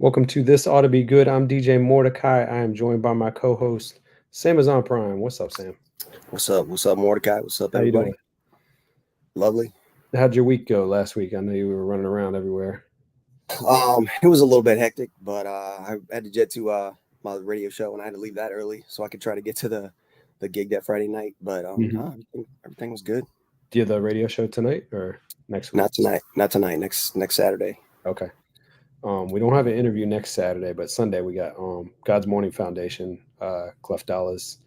Welcome to this Oughta Be Good. I'm DJ Mordecai. I am joined by my co-host Sam is on Prime. What's up, Sam? What's up? What's up, Mordecai? What's up, How you everybody? doing? Lovely. How'd your week go last week? I know you were running around everywhere. It was a little bit hectic, but I had to jet to my radio show, and I had to leave that early so I could try to get to the gig that Friday night. But everything was good. Do you have the radio show tonight or next week? Not tonight. Not tonight. Next Saturday. Okay. We don't have an interview next Saturday, but Sunday we got God's Morning Foundation, Clef Dollars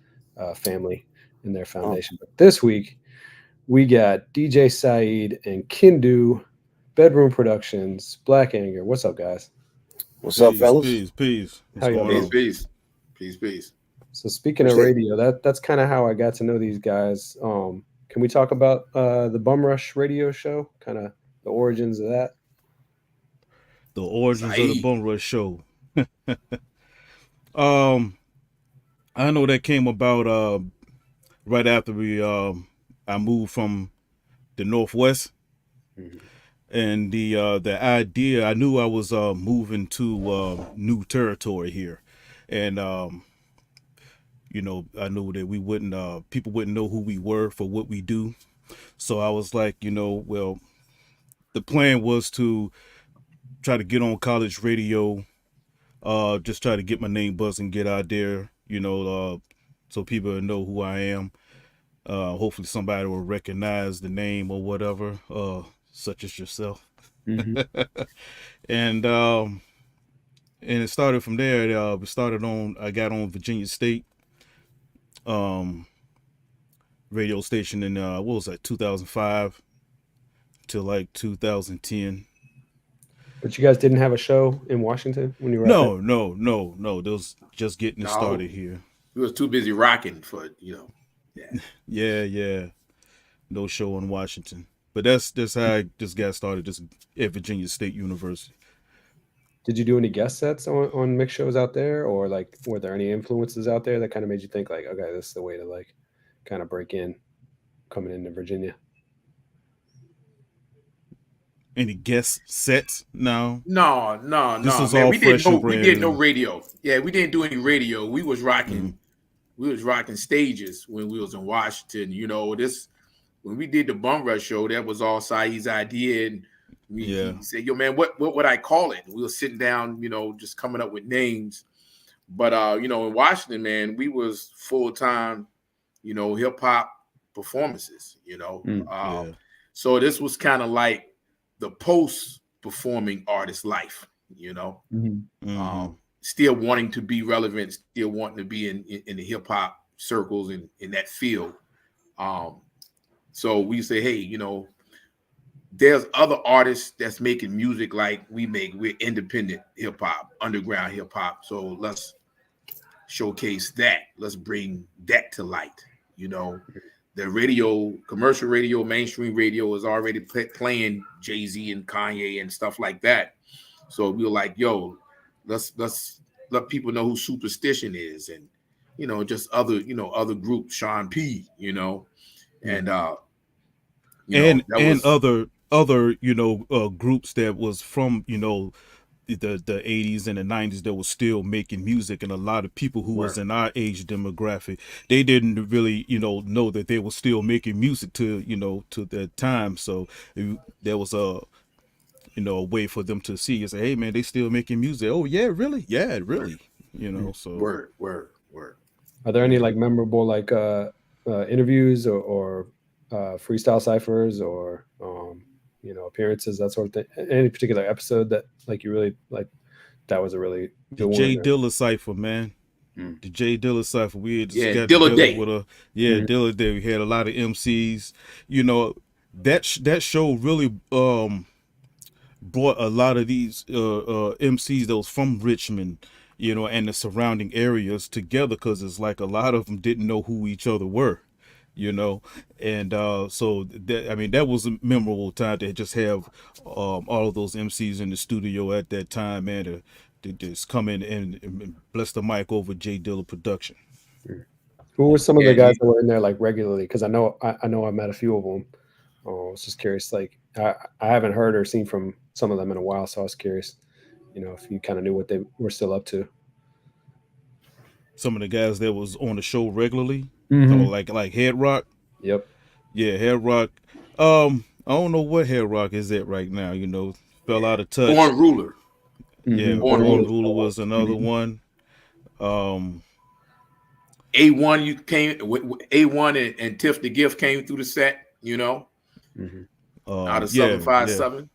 family in their foundation. But this week we got DJ Sayeed and Kindu, Bedroom Productions, Black Anger. What's up, guys? What's up, fellas? Peace. How y'all doing? Peace. So speaking of radio, that's kind of how I got to know these guys. Can we talk about the Bum Rush radio show? Kind of the origins of that. The origins of the Bum Rush show. I know that came about right after I moved from the Northwest, and the idea, I knew I was moving to new territory here, and I knew that we wouldn't people wouldn't know who we were for what we do, so I was like, well, the plan was to try to get on college radio, just try to get my name buzzing, get out there, so people will know who I am. Hopefully somebody will recognize the name or whatever, such as yourself. Mm-hmm. And it started from there. I got on Virginia State radio station in what was that, 2005 to like 2010. But you guys didn't have a show in Washington when you were No. That was just getting it started here. We was too busy rocking for Yeah. No show in Washington. But that's how I just got started, just at Virginia State University. Did you do any guest sets on mix shows out there, or like were there any influences out there that kind of made you think like, okay, this is the way to like kind of break in coming into Virginia? Any guest sets? No. This is all fresh and brand We did no new. radio. Yeah, we didn't do any radio. We was rocking. We was rocking stages when we was in Washington. When we did the Bum Rush show, that was all Saeed's idea, and he said, "Yo, man, what would I call it?" We were sitting down, just coming up with names. But in Washington, man, we was full time, hip hop performances. So this was kind of like the post performing artist life, still wanting to be relevant, still wanting to be in the hip hop circles in that field. So we say, hey, there's other artists that's making music like we make. We're independent hip hop, underground hip hop. So let's showcase that. Let's bring that to light. The radio, commercial radio, mainstream radio is already playing Jay-Z and Kanye and stuff like that. So we were like, yo, let's let people know who Superstition is, and just other groups, Sean P, and other groups that was from the 80s and the 90s that was still making music, and a lot of people who was in our age demographic, they didn't really know that they were still making music to that time. So there was a way for them to see and say, hey man, they still making music. Oh yeah, really? So word. Are there any like memorable like interviews or freestyle ciphers or appearances, that sort of thing? Any particular episode that like you really like? That was a really good the Jay one. Dilla cipher, man. The Jay Dilla cipher. We had just got Dilla together Day. with Dilla Day. We had a lot of MCs. That show really brought a lot of these MCs that was from Richmond, and the surrounding areas together, because it's like a lot of them didn't know who each other were. And so that was a memorable time to just have all of those MCs in the studio at that time, man, to just come in and bless the mic over J Dilla production. Who were some of the guys that were in there like regularly? Because I know I met a few of them. I was just curious. Like I haven't heard or seen from some of them in a while, so I was curious. if you kind of knew what they were still up to. Some of the guys that was on the show regularly, Mhm. like Head Rock. Yep. Yeah, Head Rock. I don't know what Head Rock is at right now. Fell out of touch. Born Ruler. Yeah, Mhm. Born Born Ruler. Ruler was another one. A1 you came A1 and Tiff the Gift came through the set, Mhm. out of Yeah, 757.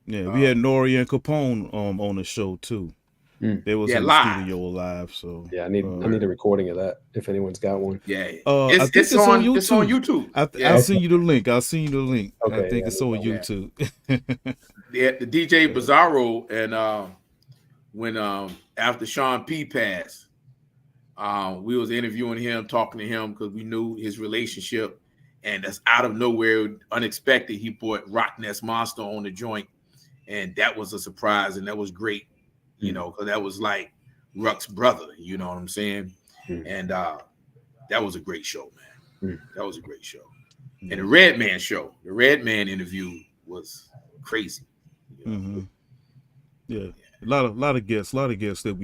yeah. We had Nori and Capone on the show too. Mm. They was Yeah, in the live. studio live. So Yeah, I need a recording of that if anyone's got one. Yeah, I think it's on YouTube. YouTube. I'll Yeah, send you the link. I'll send you the link. I Okay, think yeah, it's on yeah. YouTube. The DJ Bizarro and when after Sean P passed, we was interviewing him, talking to him because we knew his relationship, and that's out of nowhere, unexpected. He brought Rock Nest Monster on the joint, and that was a surprise, and that was great, because that was like Ruck's brother. You know what I'm saying? And that was a great show, man. That was a great show. And the Redman show, the Redman interview was crazy. Yeah, a lot of guests that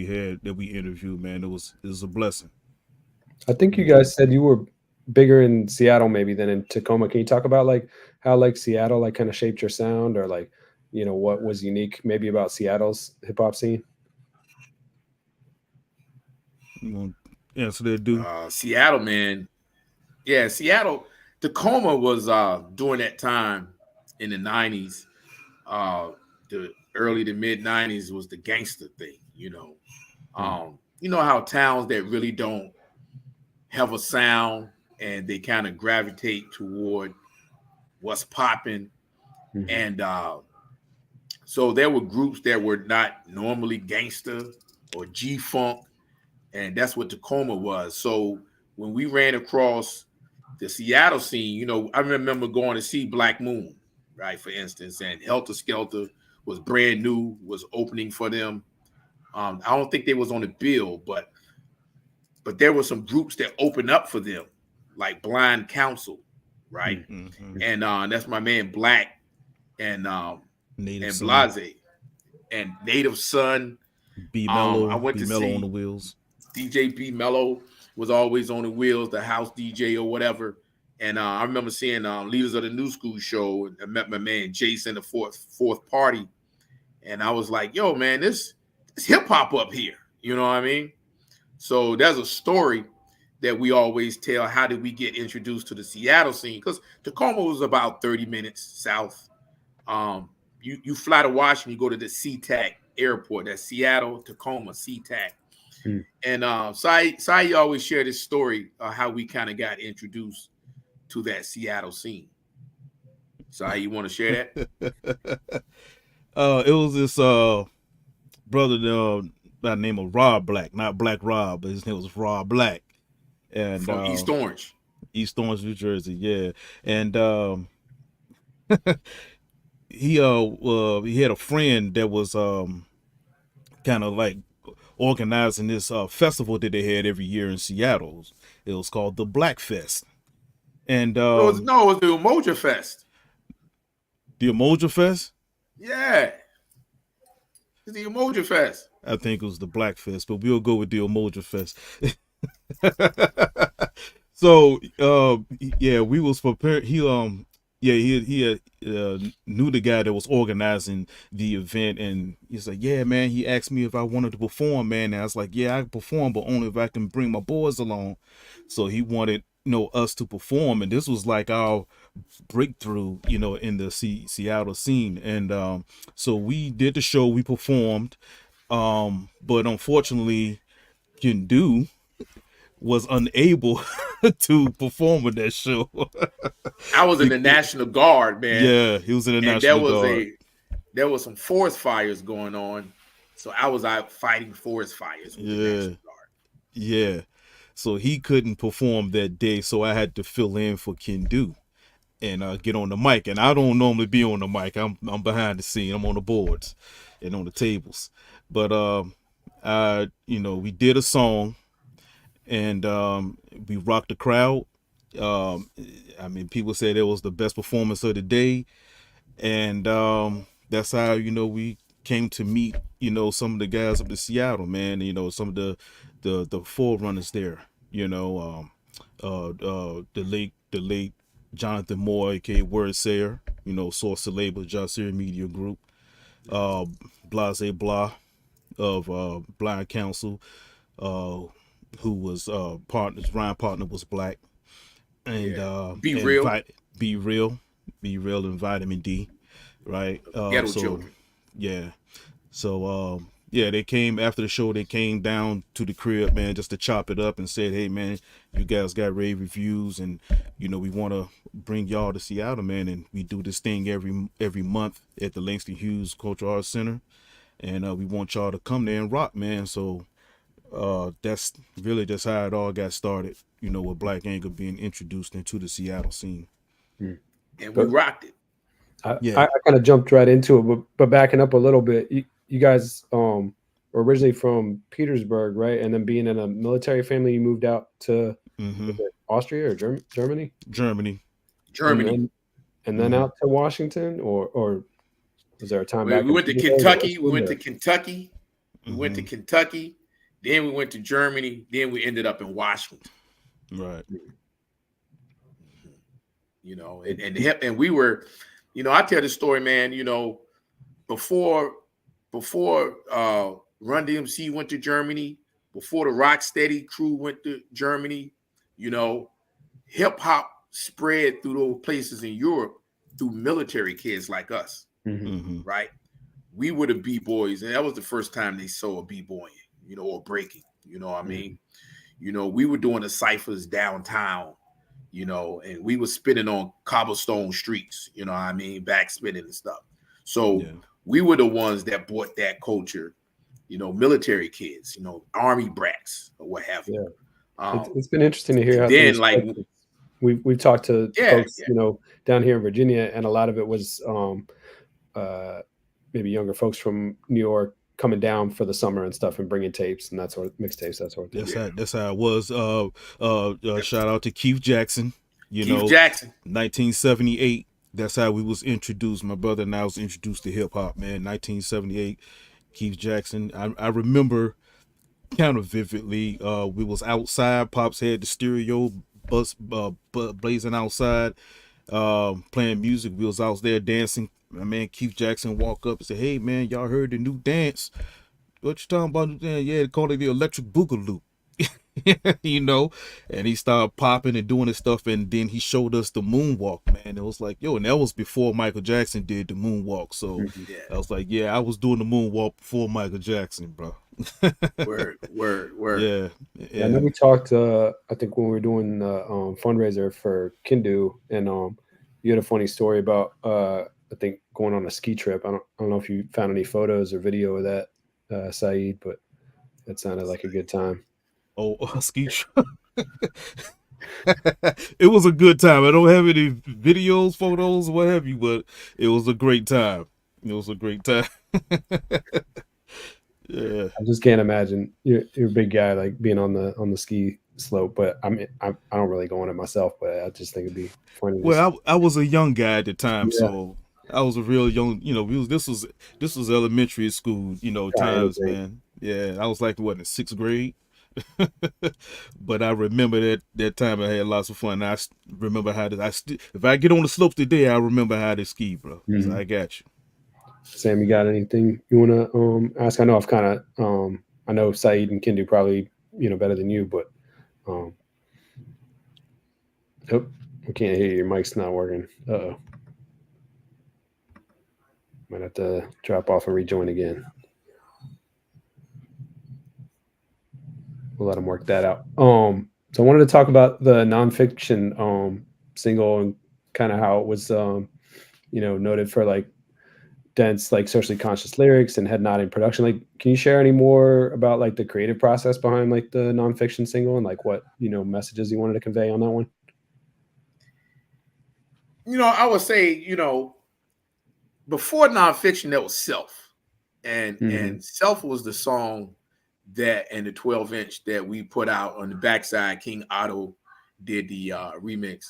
we interviewed. Man, it was a blessing. I think you guys said you were bigger in Seattle maybe than in Tacoma. Can you talk about like how like Seattle like kind of shaped your sound, or like what was unique maybe about Seattle's hip hop scene? You want to answer that, dude? Seattle, man. Yeah, Seattle. Tacoma was during that time in the 90s, the early to mid 90s was the gangster thing, you know how towns that really don't have a sound and they kind of gravitate toward what's popping. And so there were groups that were not normally gangster or G-funk, and that's what Tacoma was. So when we ran across the Seattle scene, I remember going to see Black Moon, right, for instance, and Helter Skelter was brand new, was opening for them. I don't think they was on the bill, but there were some groups that opened up for them, like Blind Council, right? And that's my man Black and Native Son, Blase and Native Son. B Mellow, I went B to Mellow see on the wheels. DJ B Mellow was always on the wheels, the house DJ or whatever. And I remember seeing Leaders of the New School show, and I met my man Jason, the fourth party. And I was like, yo, man, this hip hop up here. You know what I mean? So there's a story that we always tell. How did we get introduced to the Seattle scene? Because Tacoma was about 30 minutes south. You fly to Washington, you go to the SeaTac airport. That's Seattle, Tacoma, SeaTac. And Sayeed always share this story how we kind of got introduced to that Seattle scene. Sayeed, you want to share that? It was this brother by the name of Rob Black, not Black Rob, but his name was Rob Black, and from East Orange, New Jersey. Yeah, and he had a friend that was kind of like organizing this festival that they had every year in Seattle. It was called the Black Fest. And it was the Umoja Fest. The Umoja Fest? Yeah. It's the Umoja Fest. I think it was the Black Fest, but we'll go with the Umoja Fest. So yeah, we was prepared. He knew the guy that was organizing the event, and he's like, yeah, man, he asked me if I wanted to perform, man, and I was like, yeah, I can perform, but only if I can bring my boys along. So he wanted us to perform, and this was like our breakthrough in the Seattle scene. And so we did the show, we performed, but unfortunately Kindu was unable to perform with that show. I was in the National Guard, man. Yeah, he was in the National Guard. There was some forest fires going on, so I was out fighting forest fires with the National Guard. Yeah, so he couldn't perform that day, so I had to fill in for Kindu and get on the mic. And I don't normally be on the mic. I'm behind the scene. I'm on the boards and on the tables. But we did a song, and we rocked the crowd. I mean, people said it was the best performance of the day, and that's how we came to meet, you know, some of the guys up in Seattle, man. You know, some of the forerunners there. You know, the late Jonathan Moore, aka Word Sayer. You know, Source of Labor, Josir Media Group. Blase Blah of Blind Council, who was partners. Ryan partner was black, and Be Real, Be Real, and Vitamin D, right? Ghetto So Children. yeah, so yeah, they came after the show. They came down to the crib, man, just to chop it up and said, "Hey, man, you guys got rave reviews, and you know we want to bring y'all to Seattle, man, and we do this thing every month at the Langston Hughes Cultural Arts Center, and we want y'all to come there and rock, man." So that's really just how it all got started, you know, with Black Anger being introduced into the Seattle scene. And we rocked it. Yeah. I kind of jumped right into it, but backing up a little bit, you guys were originally from Petersburg, right? And then being in a military family, you moved out to was it Austria or Germany? Germany. And then out to Washington, or was there a time back? We went to Kentucky. We went to Mm-hmm. Kentucky. Then we went to Germany. Then we ended up in Washington. Right. You know, and we were, you know, I tell the story, man. You know, before Run DMC went to Germany, before the Rocksteady crew went to Germany, you know, hip hop spread through those places in Europe through military kids like us, right? We were the B-boys, and that was the first time they saw a B-boying, you know, or breaking, you know what I mean? You know, we were doing the ciphers downtown, you know, and we were spinning on cobblestone streets, you know what I mean, backspinning and stuff. So we were the ones that brought that culture, you know, military kids, you know, army brats or what have you. It's been interesting to hear how then like we've talked to folks, you know, down here in Virginia, and a lot of it was maybe younger folks from New York coming down for the summer and stuff and bringing tapes and that sort of mixtapes, that sort of thing. That's how it was. Shout out to Keith Jackson. You know, 1978. That's how we was introduced. My brother and I was introduced to hip hop, man. 1978. Keith Jackson. I remember kind of vividly. We was outside. Pops had the stereo bus blazing outside, playing music. We was out there dancing. My man Keith Jackson walked up and said, "Hey man, y'all heard the new dance? What you talking about? Yeah, they call it the electric boogaloo." You know, and he started popping and doing his stuff, and then he showed us the moonwalk, man. It was like, yo, and that was before Michael Jackson did the moonwalk. So I was like, yeah, I was doing the moonwalk before Michael Jackson, bro. Word. Yeah. I know we talked, I think when we were doing the fundraiser for Kindu, and you had a funny story about I think going on a ski trip. I don't know if you found any photos or video of that, Saeed, but that sounded like a good time. Oh, a ski trip. It was a good time. I don't have any videos, photos, what have you, but it was a great time. It was a great time. Yeah. I just can't imagine you're a big guy like being on the ski slope, but I mean I don't really go on it myself, but I just think it'd be funny. Well, I was a young guy at the time, so I was a real young, you know, this was elementary school, you know, times, man. Yeah, I was like what, in 6th grade. But I remember that time I had lots of fun. I remember how to if I get on the slopes today, I remember how to ski, bro. So I got you. Sam, you got anything you want to ask? I know I've kind of I know Saeed and Kindu probably, you know, better than you, but oh, I can't hear you. Your mic's not working. Uh-oh. Might have to drop off and rejoin again. We'll let them work that out. So I wanted to talk about the nonfiction single and kind of how it was, you know, noted for like dense, like socially conscious lyrics and head nodding production. Like, can you share any more about like the creative process behind like the nonfiction single and like what, you know, messages you wanted to convey on that one? You know, I would say, you know, before nonfiction, there was Self, and Self was the song that and the 12-inch that we put out on the backside. King Otto did the remix,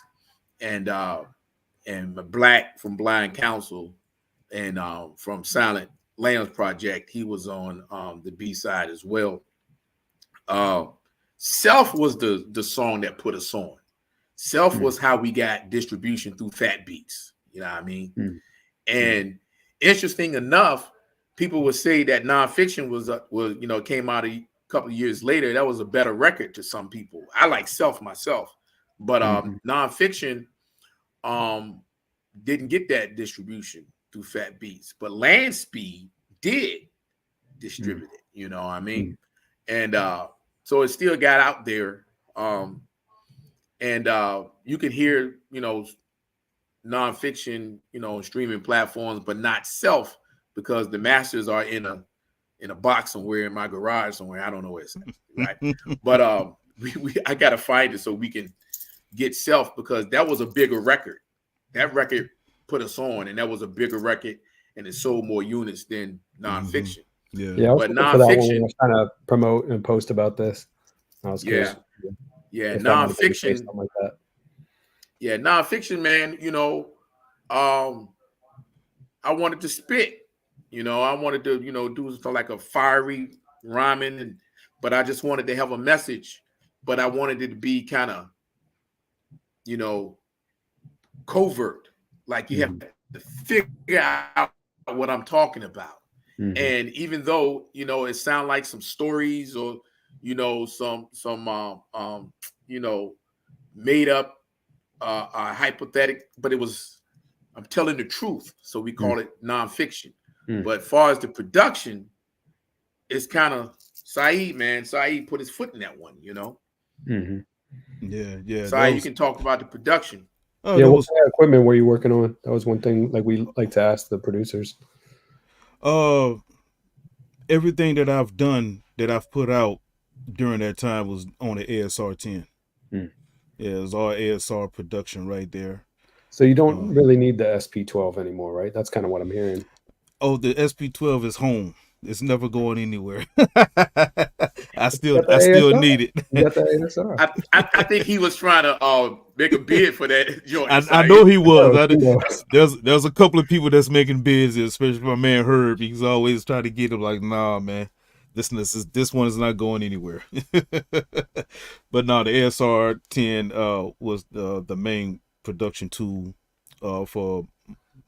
and Black from Blind Council and from Silent Lamb's project, he was on the B side as well. Self was the song that put us on. Self was how we got distribution through Fat Beats. You know what I mean? And interesting enough, people would say that Nonfiction was came out a couple of years later. That was a better record to some people. I like Self myself, but Nonfiction didn't get that distribution through Fat Beats, but Land Speed did distribute it. You know what I mean? And so it still got out there. And you can hear, Nonfiction, streaming platforms, but not Self, because the masters are in a box somewhere in my garage somewhere. I don't know where it's at, right? But I gotta find it so we can get Self, because that was a bigger record. That record put us on, and that was a bigger record, and it sold more units than Nonfiction. Yeah. But Nonfiction, I was trying to promote and post about this. I was curious. Yeah, Nonfiction, something like that. Yeah, Nonfiction, man. I wanted to spit. I wanted to, do something like a fiery rhyming, but I just wanted to have a message. But I wanted it to be kind of, covert. Like you have to figure out what I'm talking about. And even though, it sounds like some stories or, some made up hypothetical, but I'm telling the truth. So we call it nonfiction. But as far as the production, it's kind of Sayeed, man. Sayeed put his foot in that one, Yeah. Sayeed, you can talk about the production. What kind of equipment were you working on? That was one thing we like to ask the producers. Everything that I've done, that I've put out during that time, was on the ASR 10. Yeah, it was all ASR production right there. So you don't really need the SP12 anymore, right? That's kind of what I'm hearing. Oh, the SP12 is home. It's never going anywhere. I still need it. You got the ASR. I think he was trying to make a bid for that joint. I know he was. There's a couple of people that's making bids, especially my man Herb. He's always trying to get him like, nah, man, this one is not going anywhere. But no, the ASR 10 was the main production tool for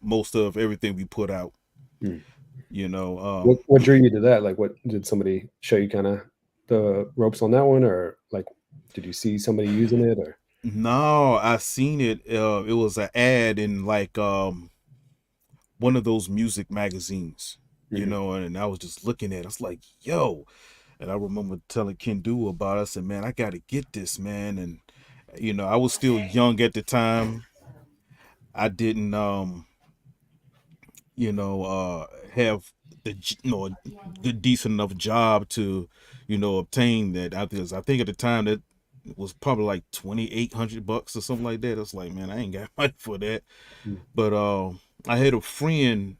most of everything we put out. What drew you to that? Like, what did somebody show you kind of the ropes on that one, or like, did you see somebody using it, or? No, I seen it. It was an ad in like one of those music magazines, and I was just looking at it. I was like, yo. And I remember telling Kindu about it. I said, man, I got to get this, man. And, I was still young at the time. I didn't, have the, good, decent enough job to, obtain that. Because I think at the time that it was probably like $2,800 or something like that. I was like, man, I ain't got money for that. But I had a friend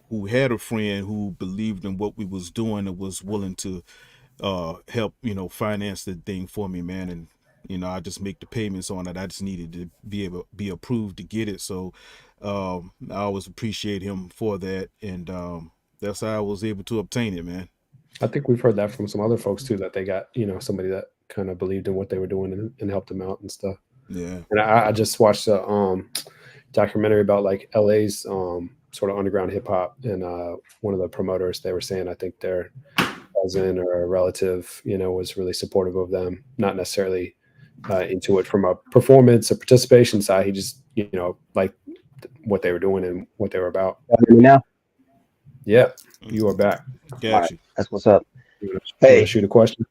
who believed in what we was doing and was willing to help, finance the thing for me, man. And, I just make the payments on it. I just needed to be approved to get it. So I always appreciate him for that. And that's how I was able to obtain it, man. I think we've heard that from some other folks too, that they got, somebody that kind of believed in what they were doing and helped them out and stuff. Yeah. And I just watched a documentary about like LA's sort of underground hip hop, and one of the promoters, they were saying, I think their cousin or a relative, was really supportive of them, not necessarily into it from a performance or participation side. He just, liked what they were doing and what they were about. Hear me now? Yeah, you are back. Got right, you. that's what's up. You wanna shoot a question?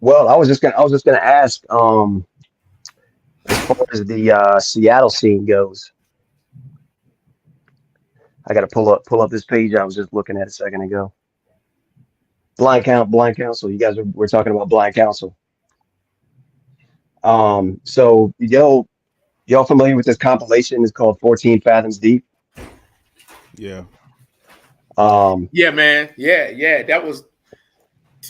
Well, I was just gonna ask, as far as the Seattle scene goes. I got to pull up this page I was just looking at a second ago. Blind Council. You guys we're talking about Blind Council. So y'all familiar with this compilation? It's called 14 Fathoms Deep. Yeah. Yeah, man. Yeah. That was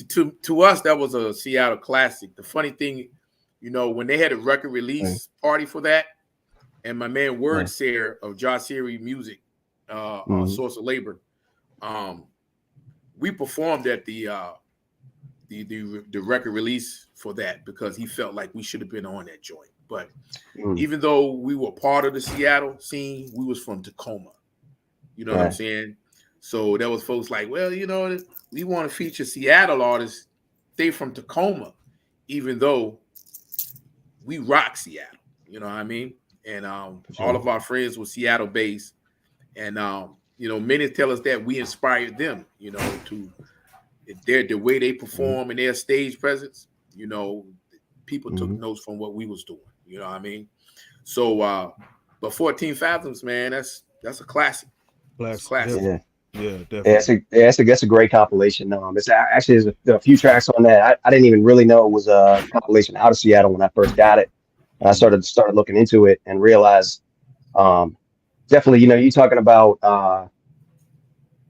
to us, that was a Seattle classic. The funny thing, when they had a record release party for that, and my man Word Sayer of Josh Series Music, Source of Labor, We performed at the record release for that because he felt like we should have been on that joint. But even though we were part of the Seattle scene, we was from Tacoma. You know what I'm saying? So there was folks like, well, you know, we want to feature Seattle artists. They from Tacoma, even though we rock Seattle. You know what I mean? And all of our friends were Seattle based. And you know, many tell us that we inspired them, you know, to the way they perform and their stage presence, you know, people took notes from what we was doing. You know what I mean? So but 14 Fathoms, man, that's a classic. It's a classic. Yeah, definitely. That's a great compilation. It's actually there's a few tracks on that. I didn't even really know it was a compilation out of Seattle when I first got it. And I started looking into it and realized definitely, you know, you talking about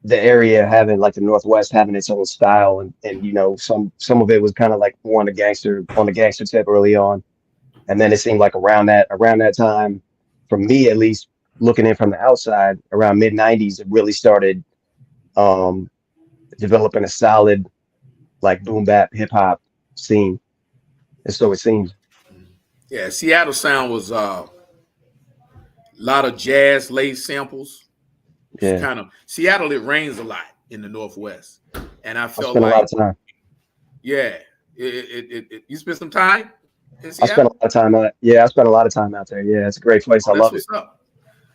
the area having like the Northwest having its own style and you know, some of it was kind of like more on the gangster tip early on. And then it seemed like around that time, for me at least, looking in from the outside, around mid 90s, it really started developing a solid like boom bap hip hop scene. And so it seems. Yeah, Seattle sound was a lot of jazz lace samples. Yeah. Kind of Seattle, it rains a lot in the Northwest. And I felt spent a lot of time. Yeah. You spent some time in Seattle? I spent a lot of time I spent a lot of time out there. Yeah, it's a great place. I love it. Up.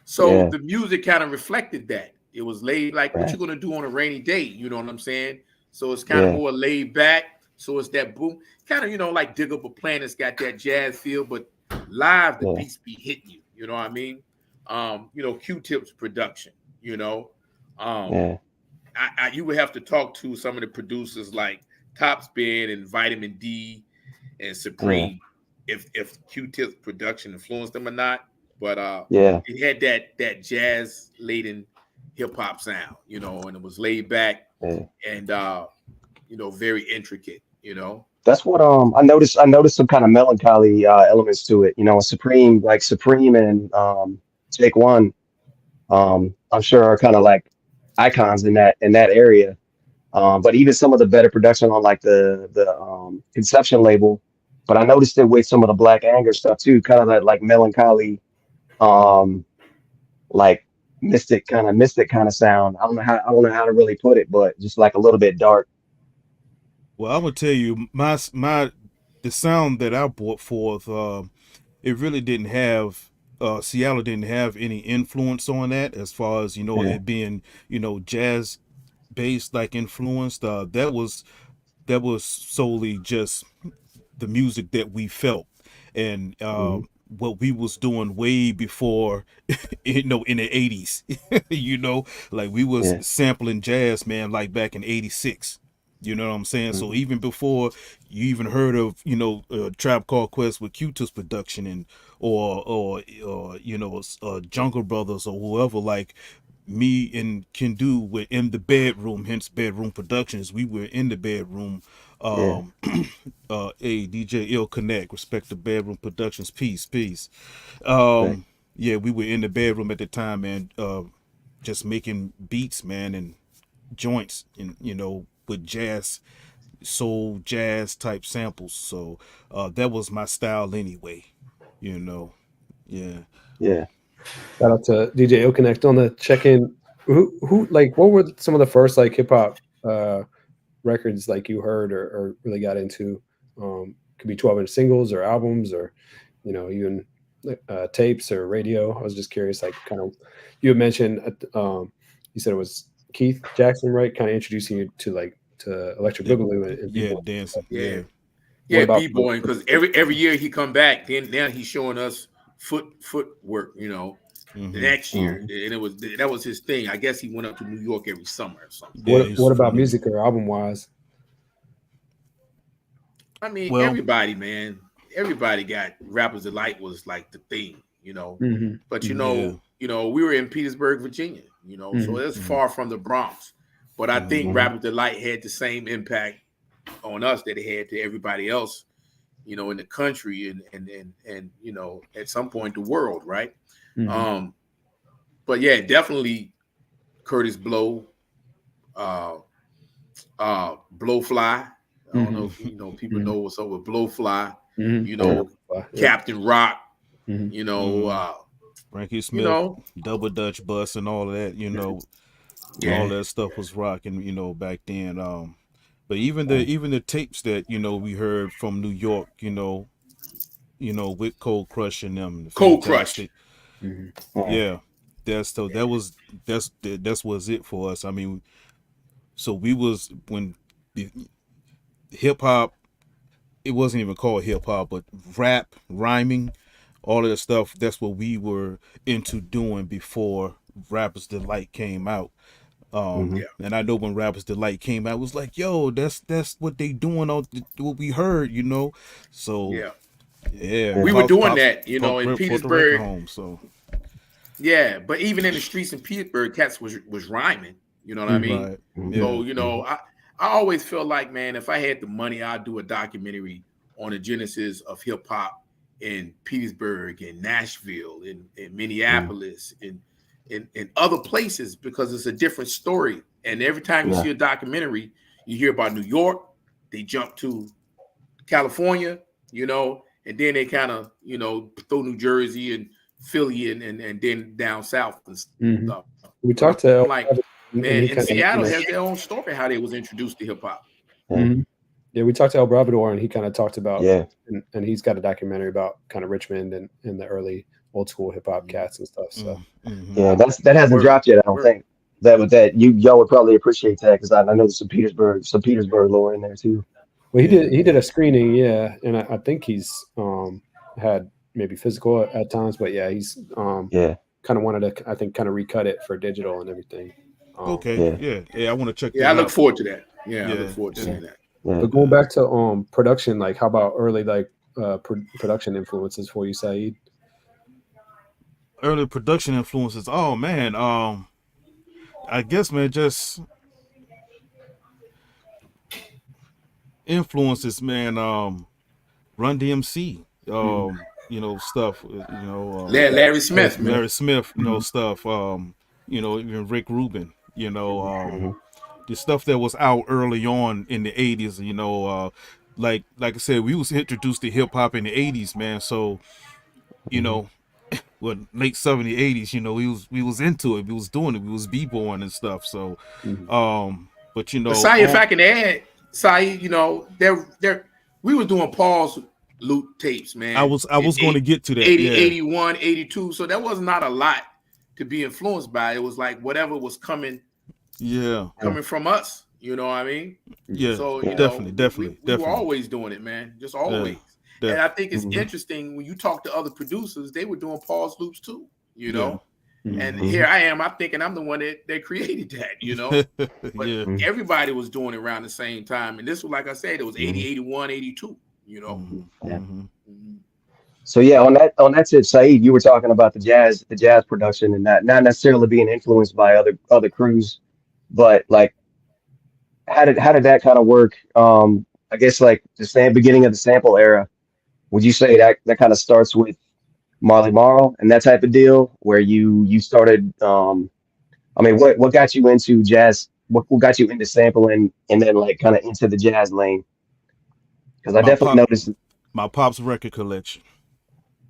So the music kind of reflected that. It was laid like what you're gonna do on a rainy day, you know what I'm saying? So it's kind of more laid back. So it's that boom, kind of, you know, like Digable Planet's got that jazz feel, but live the beats be hitting you, you know what I mean? You know, Q-Tip's production, you know. You would have to talk to some of the producers like Top Spin and Vitamin D and Supreme if Q-Tip's production influenced them or not. But it had that jazz laden hip hop sound, you know, and it was laid back and you know, very intricate, you know. That's what I noticed some kind of melancholy elements to it, you know. Supreme and Take One, I'm sure are kind of like icons in that area. But even some of the better production on like the Conception label, but I noticed it with some of the Black Anger stuff too, kind of that like melancholy, like mystic kind of sound. I don't know how to really put it, but just like a little bit dark. Well, I would tell you the sound that I brought forth, it really didn't have Seattle didn't have any influence on that as far as, you know, it being, you know, jazz based like influenced. That was solely just the music that we felt and what we was doing way before, you know, in the 80s. You know, like we was sampling jazz, man, like back in 86. You know what I'm saying? So even before you even heard of, you know, Tribe Called Quest with Q-Tip's production and or you know, Jungle Brothers or whoever, like me and Kindu were in the bedroom, hence Bedroom Productions. We were in the bedroom. DJ Ill Connect, respect the Bedroom Productions, peace. Yeah, we were in the bedroom at the time, man, just making beats, man, and joints, and you know, with jazz, soul jazz type samples. So that was my style anyway, you know. Yeah. Shout out to DJ Ill Connect on the check-in. Who like what were some of the first like hip hop records like you heard or really got into? Could be 12-inch singles or albums or, you know, even tapes or radio. I was just curious, like kind of you had mentioned you said it was Keith Jackson, right? Kind of introducing you to Electric Boogaloo and dancing. Yeah, b-boying, because every year he come back, then now he's showing us footwork, you know. The next year, and that was his thing. I guess he went up to New York every summer or something. What about music or album wise? I mean, everybody got Rappers Delight was like the thing, you know. But you know, we were in Petersburg, Virginia, you know, so it's far from the Bronx. But I think Rappers Delight had the same impact on us that it had to everybody else, you know, in the country and you know, at some point the world, right? But yeah, definitely Curtis Blow, uh, Blowfly. I don't know if people know what's up with Blowfly. Captain Rock. Frankie Smith, Double Dutch Bus, and all of that. All that stuff was rocking. Back then. But even the tapes that we heard from New York. With Cold Crush and them, the Cold Fantastic. Crush. Yeah, that's was it for us. I mean, so we was when hip hop, it wasn't even called hip hop, but rap, rhyming, all of that stuff. That's what we were into doing before Rapper's Delight came out. And I know when Rapper's Delight came out, it was like, yo, that's what they doing on what we heard, So yeah, we were doing that, in Petersburg. Petersburg. Yeah, but even in the streets in Petersburg, cats was rhyming. You know what I mean? Right. So I always felt like, man, if I had the money, I'd do a documentary on the genesis of hip hop in Petersburg, in Nashville, in Minneapolis, in other places, because it's a different story. And every time you see a documentary, you hear about New York, they jump to California, and then they kind of, throw New Jersey and Philly and then down south and stuff. We talked to man, and Seattle has their own story how they was introduced to hip hop. Yeah, we talked to El Bravador, and he kind of talked about and he's got a documentary about kind of Richmond and the early old school hip hop cats and stuff. So that hasn't dropped yet. I don't think that y'all would probably appreciate that, because I know there's some Petersburg lore in there too. Well, he did a screening, and I think he's had maybe physical at times, but he's kind of wanted to, I think, kind of recut it for digital and everything. Okay, I want to check. I look forward to that. I look forward to seeing that. But going back to production, like how about early production influences for you, Sayeed? Early production influences. Oh man, I guess, man, just influences, man. Run DMC, stuff. Larry Smith, man. Larry Smith, stuff. Even Rick Rubin, the stuff that was out early on in the 80s. Like I said, we was introduced to hip hop in the 80s, man. So, late 70s, 80s, we was into it. We was doing it. We was b-boying and stuff. So, but Saeed, if I can add, Saeed, we were doing Paul's loop tapes, man. I was going to get to that. 80, 81, 82. So that was not a lot to be influenced by. It was like whatever was coming from us. You know what I mean? Yeah. So definitely. We were always doing it, man. Just always. Yeah, and I think it's interesting when you talk to other producers, they were doing pause loops too, And here I am, I'm thinking I'm the one that created that, But everybody was doing it around the same time. And this was, like I said, it was 80, 81, 82, So on that tip, Saeed, you were talking about the jazz production and not necessarily being influenced by other crews, but like how did that kind of work? I guess like the beginning of the sample era. Would you say that kind of starts with Marley Marl and that type of deal, where you started? What got you into jazz? What got you into sampling and then like kind of into the jazz lane? Because I definitely noticed my pop's record collection.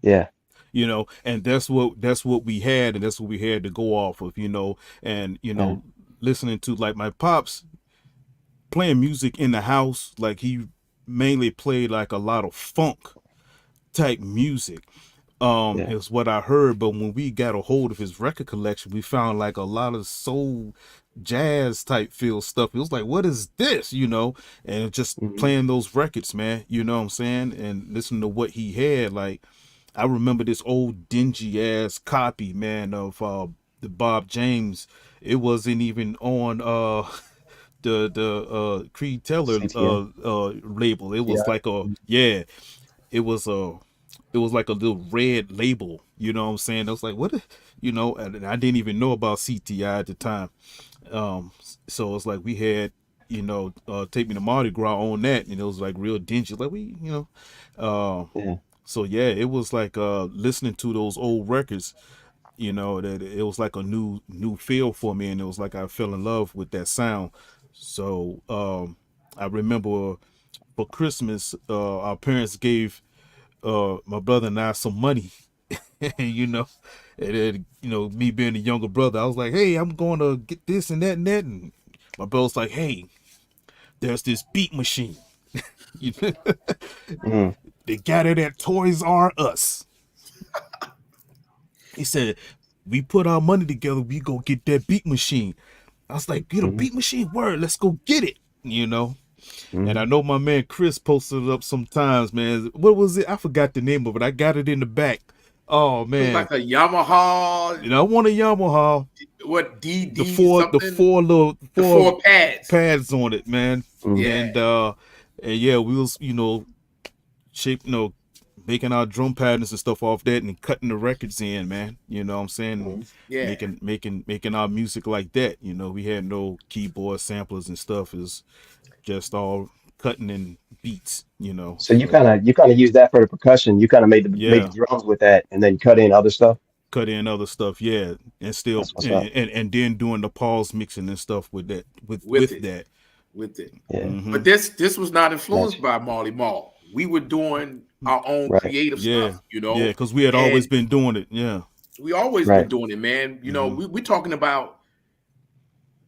Yeah. And that's what we had, and that's what we had to go off of, and listening to like my pop's playing music in the house, like he mainly played like a lot of funk type music. Is what I heard, but when we got a hold of his record collection, we found like a lot of soul jazz type feel stuff. It was like, what is this, and just playing those records, man, you know what I'm saying, and listening to what he had. Like I remember this old dingy ass copy, man, of the Bob James. It wasn't even on the Creed Taylor label. It was like it was like a little red label, you know what I'm saying? I was like, what, and I didn't even know about CTI at the time. So it's like we had, Take Me to Mardi Gras on that, and it was like real dingy. Like so it was like listening to those old records. you know, that it was like a new feel for me, and it was like I fell in love with that sound. So I remember for Christmas, our parents gave my brother and I some money, you know, and then, you know, me being the younger brother, I was like, hey, I'm going to get this and that and that, and my brother's like, hey, there's this beat machine. You know, Mm. they got it at Toys R Us. He said, we put our money together, we go get that beat machine. I was like, get a beat machine? Word, let's go get it, you know. And I know my man Chris posted it up sometimes, man. What was it? I forgot the name of it. I got it in the back. Oh It was man. like a Yamaha. You know, I want a Yamaha. What The DD four something? The four pads. pads on it, man. Yeah. And yeah, we was, you know, making our drum patterns and stuff off that and cutting the records in, man. You know what I'm saying? Yeah. Making our music like that. You know, we had no keyboard samplers and stuff. Is just all cutting in beats, you know. So you kind of use that for the percussion. You kind of made the drums with that, and then cut in other stuff. Cut in other stuff, yeah, and still and then doing the pause mixing and stuff with that with that. Yeah. But this was not influenced by Marley Marl. We were doing our own creative stuff, you know. Yeah, because we had always been doing it. Yeah, we always been doing it, man. You know, we're talking about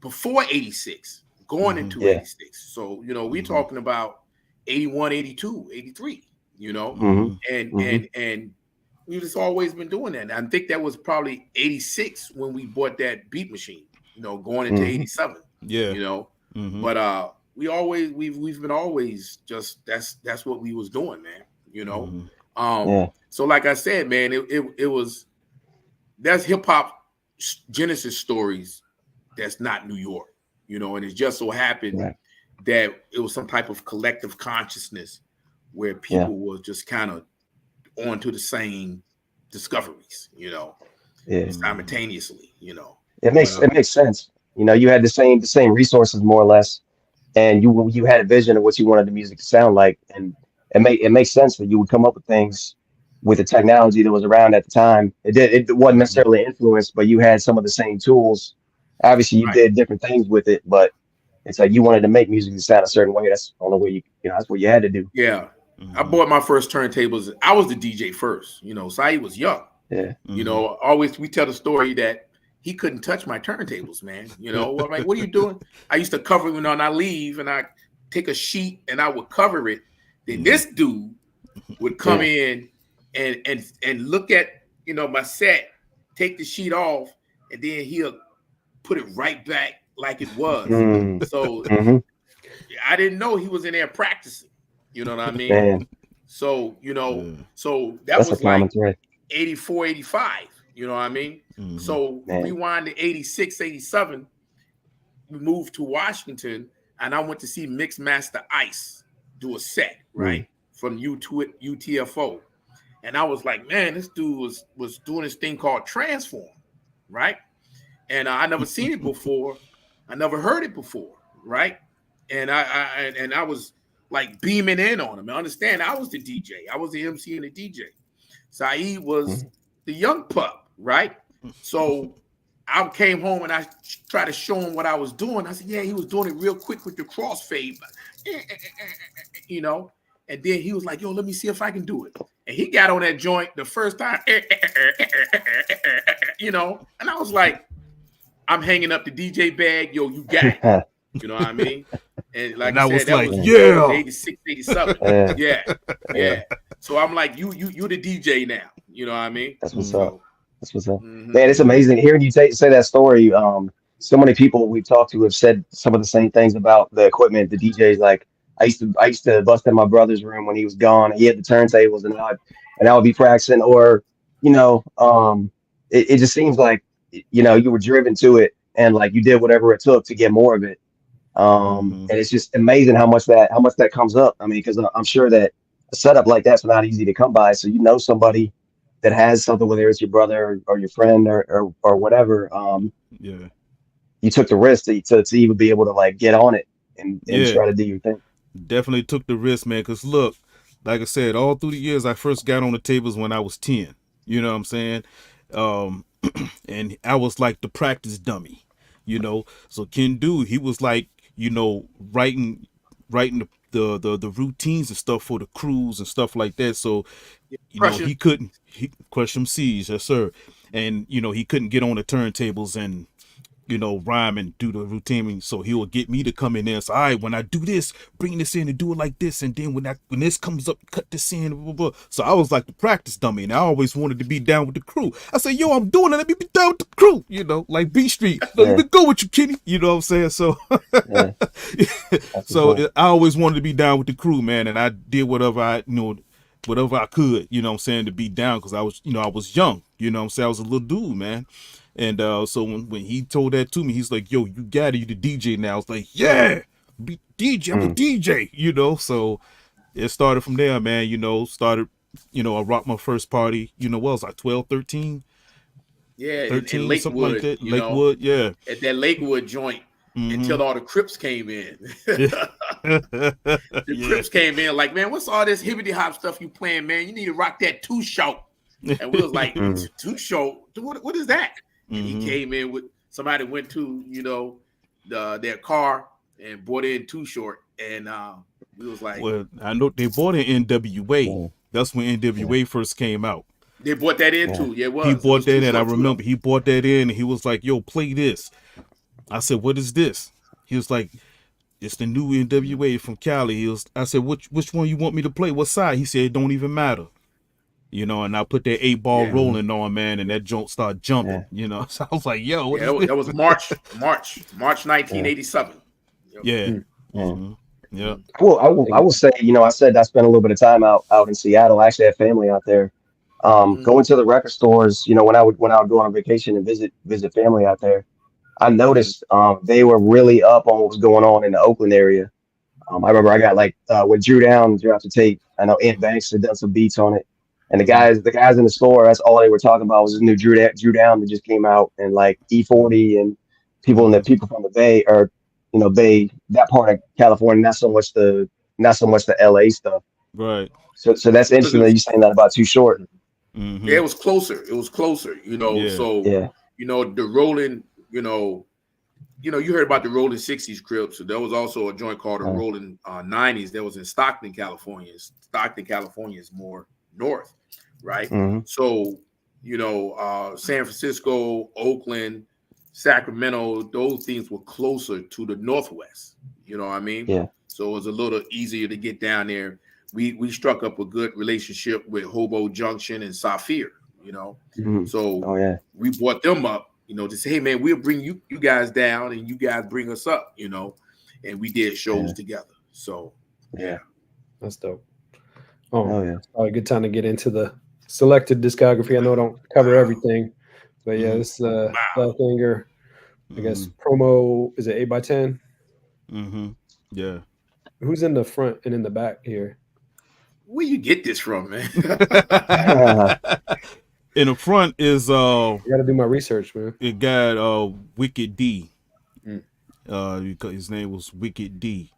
before 86, going into 86. So, you know, we're talking about 81, 82, 83, you know, and we've just always been doing that. And I think that was probably 86 when we bought that beat machine, you know, going into 87. Yeah. You know. But we've been always just that's what we was doing, man. You know. So like I said, man, it was that's hip hop genesis stories that's not New York, you know, and it just so happened that it was some type of collective consciousness where people were just kind of on to the same discoveries, you know, simultaneously, you know. It makes sense. You know, you had the same resources more or less, and you had a vision of what you wanted the music to sound like, and it makes sense that you would come up with things with the technology that was around at the time. It wasn't necessarily influenced, but you had some of the same tools. Obviously, you did different things with it, but it's like you wanted to make music to sound a certain way. That's the only way you know. That's what you had to do. Yeah, I bought my first turntables. I was the DJ first. You know, Sayeed was young. Yeah, you know, always we tell the story that he couldn't touch my turntables, man. You know, I'm like, what are you doing? I used to cover when I leave, and I take a sheet and I would cover it. Then this dude would come in and look at, you know, my set, take the sheet off, and then he'll put it right back like it was. So I didn't know he was in there practicing. You know what I mean? Man. So, you know, so that's was like 84, 85. You know what I mean? So rewind to 86, 87, we moved to Washington, and I went to see Mixmaster Ice do a set, right? From UTFO. And I was like, man, this dude was doing this thing called Transform, right? And I never seen it before. I never heard it before, right? And I was like beaming in on him. I understand I was the DJ. I was the MC and the DJ. Sayeed was the young pup, right? So I came home and I tried to show him what I was doing. I said, yeah, he was doing it real quick with the crossfade, you know. And then he was like, yo, let me see if I can do it. And he got on that joint the first time, you know. And I was like, I'm hanging up the DJ bag. Yo, you got it. You know what I mean? And like I said, that was 86, 87. Yeah. So I'm like, you the DJ now. You know what I mean? That's what's up. That's what's up. Man, it's amazing hearing you say that story. So many people we've talked to have said some of the same things about the equipment, the DJs. Like I used to bust in my brother's room when he was gone. He had the turntables, and I would be practicing. Or, you know, it just seems like, you know, you were driven to it, and like you did whatever it took to get more of it. And it's just amazing how much that comes up. I mean, because I'm sure that a setup like that's not easy to come by. So you know somebody that has something, whether it's your brother or your friend or whatever. You took the risk to even be able to like get on it and try to do your thing. Definitely took the risk, man. Because look, like I said, all through the years, I first got on the tables when I was 10. You know what I'm saying? and I was like the practice dummy, you know. So Kindu, he was like, you know, writing the routines and stuff for the crews and stuff like that. So, you know, Pressure. he crush them C's, yes sir. And you know, he couldn't get on the turntables and, you know, rhyme and do the routine. So he will get me to come in there and say, all right, when I do this, bring this in and do it like this. And then when this comes up, cut this in. Blah, blah, blah. So I was like the practice dummy, and I always wanted to be down with the crew. I said, yo, I'm doing it. Let me be down with the crew. You know, like B Street. Let me go with you, Kenny. You know what I'm saying? So, I always wanted to be down with the crew, man. And I did whatever I could, you know what I'm saying, to be down, because I was, you know, I was young, you know what I'm saying, I was a little dude, man. And so when he told that to me, he's like, yo, you got it, you the DJ now. I was like, yeah, be DJ, I'm a DJ, you know. So it started from there, man. You know, I rocked my first party, you know, what was I, 12, 13? Yeah, 13, in Lakewood, something like that. you Lakewood, know, yeah. at that Lakewood joint, until all the Crips came in. The Crips came in like, man, what's all this hibbity hop stuff you playing, man? You need to rock that two show. And we was like, two show? What is that? And he came in with somebody went to, you know, their car and bought in Too Short. And we was like, well, I know they bought in NWA. That's when NWA first came out. They bought that in too. Yeah, it was. He bought that in. I too, remember he bought that in, and he was like, yo, play this. I said, what is this? He was like, it's the new NWA from Cali. I said, which one you want me to play? What side? He said, it don't even matter. You know, and I put that 8-ball rolling on, man, and that joint started jumping, you know. So I was like, yo, what is that was March 1987. Yeah. Yeah. Well, I will say, you know, I said I spent a little bit of time out in Seattle. I actually had family out there. Going to the record stores, you know, when I would go on vacation and visit family out there, I noticed they were really up on what was going on in the Oakland area. I remember I got like with Drew After Tape. I know Ant Banks had done some beats on it. And the guys in the store, that's all they were talking about was the new Drew Down that just came out, and like E40 and people from the Bay, or you know, Bay, that part of California, not so much the LA stuff. Right. So that's interesting that you're saying that about Too Short. Yeah, it was closer. You know. Yeah. So you know, the rolling, you know, you heard about the Rolling 60s Crips. So there was also a joint called the Rolling 90s that was in Stockton, California. Stockton, California is more north, right? So, you know, San Francisco, Oakland, Sacramento, those things were closer to the Northwest. You know what I mean? Yeah. So it was a little easier to get down there. We struck up a good relationship with Hobo Junction and Saphir, you know. So we brought them up, you know, to say, hey man, we'll bring you guys down and you guys bring us up, you know. And we did shows together. So that's dope. It's probably a good time to get into the selected discography. I know I don't cover everything, but yeah, this thing, or I guess promo, is it 8x10? Yeah. Who's in the front and in the back here? Where you get this from, man? In the front is I gotta do my research, man. It got Wicked D. His name was Wicked D.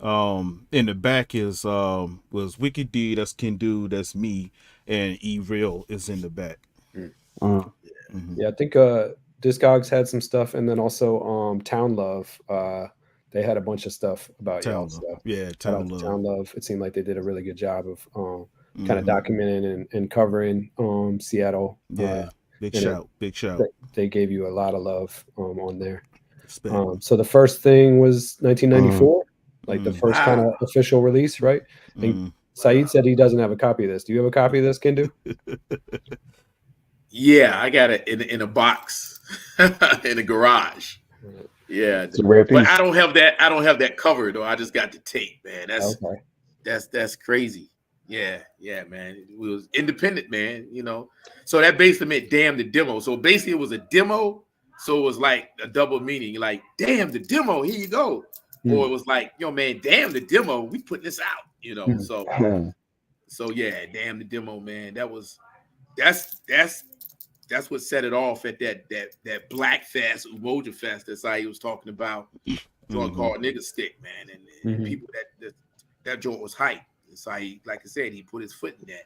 In the back is was Wicked D, that's Kindu, that's me, and E-Real is in the back. Yeah, I think Discogs had some stuff, and then also Town Love. They had a bunch of stuff about y'all stuff. Yeah, Town Love. It seemed like they did a really good job of kind of documenting and covering Seattle. Yeah, big shout. They gave you a lot of love on there. So the first thing was 1994, like the first kind of official release, right? And Sayeed said he doesn't have a copy of this. Do you have a copy of this, Kindu? Yeah, I got it in a box in the garage. Yeah, it's a rare piece. But I don't have that cover though. I just got the tape, man. That's crazy. Yeah, man. It was independent, man. You know, so that basically meant damn the demo. So basically, it was a demo. So it was like a double meaning, like damn the demo. Here you go. Or it was like, yo, man, damn the demo. We putting this out. You know, so yeah, damn the demo, man. That's what set it off at that Black Fest, Umoja Fest that Saeed was talking about. Joint called Nigga Stick, man, and people that joint was hype. And Saeed, like I said, he put his foot in that,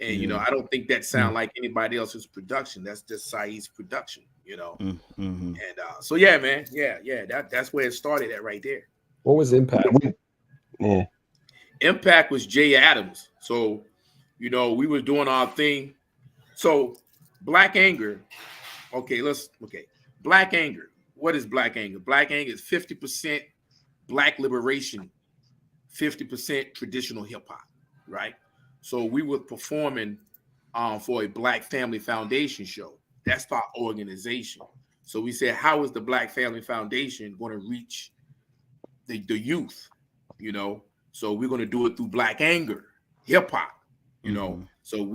And you know, I don't think that sound like anybody else's production. That's just Sayeed's production, you know. And so yeah, man, that's where it started at right there. What was Impact? Yeah, Impact was Jay Adams. So, you know, we were doing our thing. So Black Anger. Okay. Black Anger. What is Black Anger? Black Anger is 50% Black liberation, 50% traditional hip hop, right? So we were performing for a Black Family Foundation show. That's our organization. So we said, how is the Black Family Foundation going to reach the youth? You know, so we're going to do it through Black Anger, hip hop. You know, so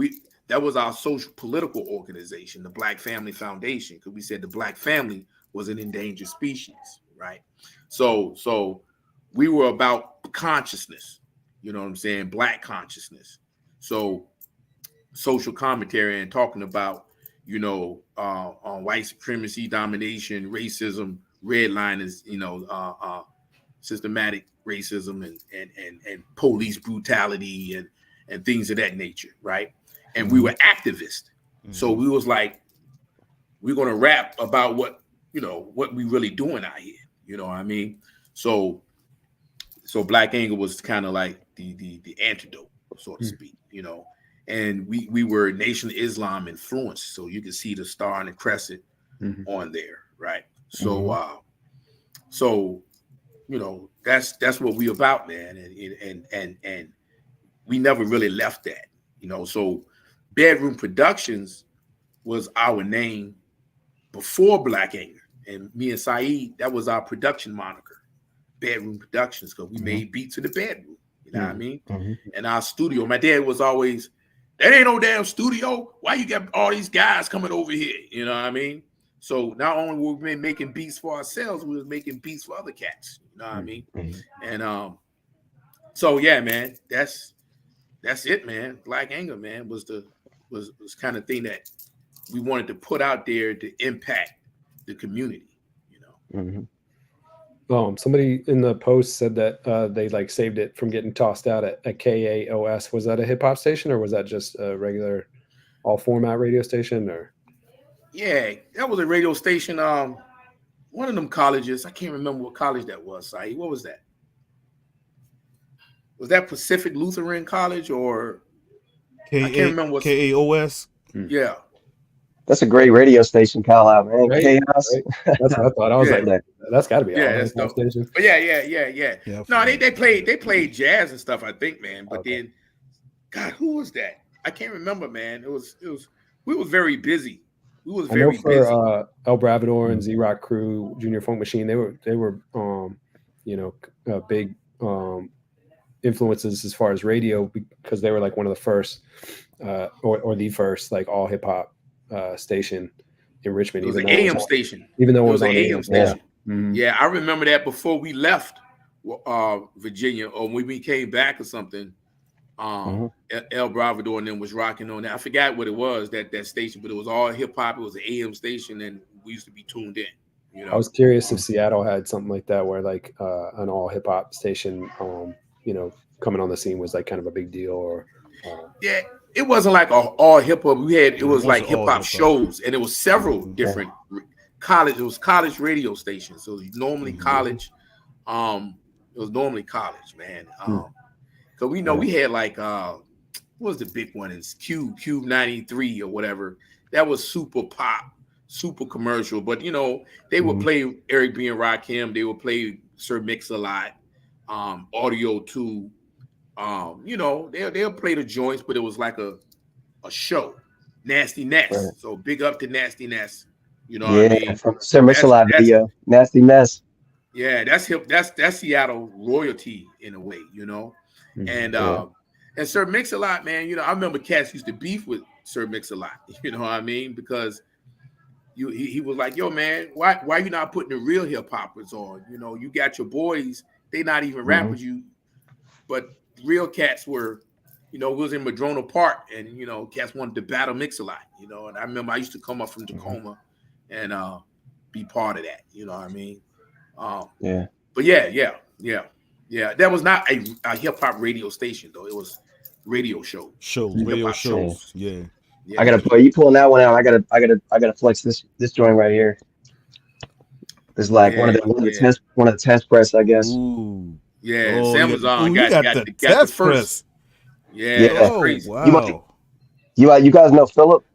that was our social political organization, the Black Family Foundation, because we said the Black family was an endangered species, right? So we were about consciousness, you know what I'm saying? Black consciousness. So social commentary and talking about, you know, on white supremacy, domination, racism, redliners, you know, systematic racism and police brutality and things of that nature, right? And we were activists. So we was like, we're gonna rap about what, you know, what we really doing out here. You know what I mean? So Black Anger was kind of like the antidote, so to speak, you know. And we were Nation of Islam influenced, so you can see the star and the crescent on there, right? So so you know, that's what we about, man, and we never really left that, you know. So Bedroom Productions was our name before Black Anger, and me and Sayeed, that was our production moniker, Bedroom Productions, because we made beats in the bedroom, you know what I mean? And our studio, my dad was always, that ain't no damn studio. Why you got all these guys coming over here? You know what I mean? So not only were we making beats for ourselves, we was making beats for other cats. You know what I mean? And so yeah, man, that's it, man. Black Anger, man, was kind of thing that we wanted to put out there to impact the community, you know. Somebody in the post said that they like saved it from getting tossed out at KAOS. Was that a hip hop station or was that just a regular all format radio station? Or yeah, that was a radio station. One of them colleges. I can't remember what college that was. Saeed, what was that? Was that Pacific Lutheran College or I can't remember what KAOS? Yeah. that's a great radio station, Kyle, man. Right, Chaos. right. That's what I thought. I was like, that's got to be that's a station. But yeah. No, they played jazz and stuff, I think, man. But then, God, who was that? I can't remember, man. It was. We was very busy. We was very busy. El Bravador and Z-Rock Crew, Junior Funk Machine, they were you know, big influences as far as radio because they were like one of the first or the first like all hip hop station in Richmond. It was an AM station. Even though it was an on AM station. Yeah, I remember that before we left Virginia or when we came back or something. El Bravador and them was rocking on that. I forgot what it was, that station, but it was all hip hop. It was an AM station, and we used to be tuned in. You know, I was curious if Seattle had something like that, where like an all hip hop station, you know, coming on the scene was like kind of a big deal. Or yeah, it wasn't like all hip hop. It was like hip hop shows, and it was several different college. It was college radio stations. So normally college, it was normally college, man. Because we know we had like what was the big one? It's Cube 93 or whatever. That was super pop, super commercial. But you know, they would play Eric B and Rakim. They would play Sir Mix-a-Lot, Audio 2. You know, they'll play the joints, but it was like a show. Nasty Ness. Right. So big up to Nasty Ness. You know what I mean? From Sir Mix-a-Lot video. Nasty Ness. Yeah, that's hip. That's Seattle royalty in a way, you know. And Sir Mix-a-Lot, man, you know, I remember cats used to beef with Sir Mix-a-Lot, you know what I mean? Because he was like, yo, man, why you not putting the real hip hoppers on? You know, you got your boys, they not even rappers, you, but real cats were, you know, was in Madrona Park, and you know, cats wanted to battle Mix-a-Lot, you know. And I remember I used to come up from Tacoma and be part of that, you know what I mean? But yeah. That was not a hip hop radio station though. It was radio show, radio hip-hop shows. Yeah. Yeah. I gotta play. You pulling that one out? I gotta flex this joint right here. It's like one of the test press, I guess. Ooh. Yeah, Oh, Sam yeah. was on. Ooh, you got the test first. press. Yeah, that's Oh, crazy. wow. You guys know Philip?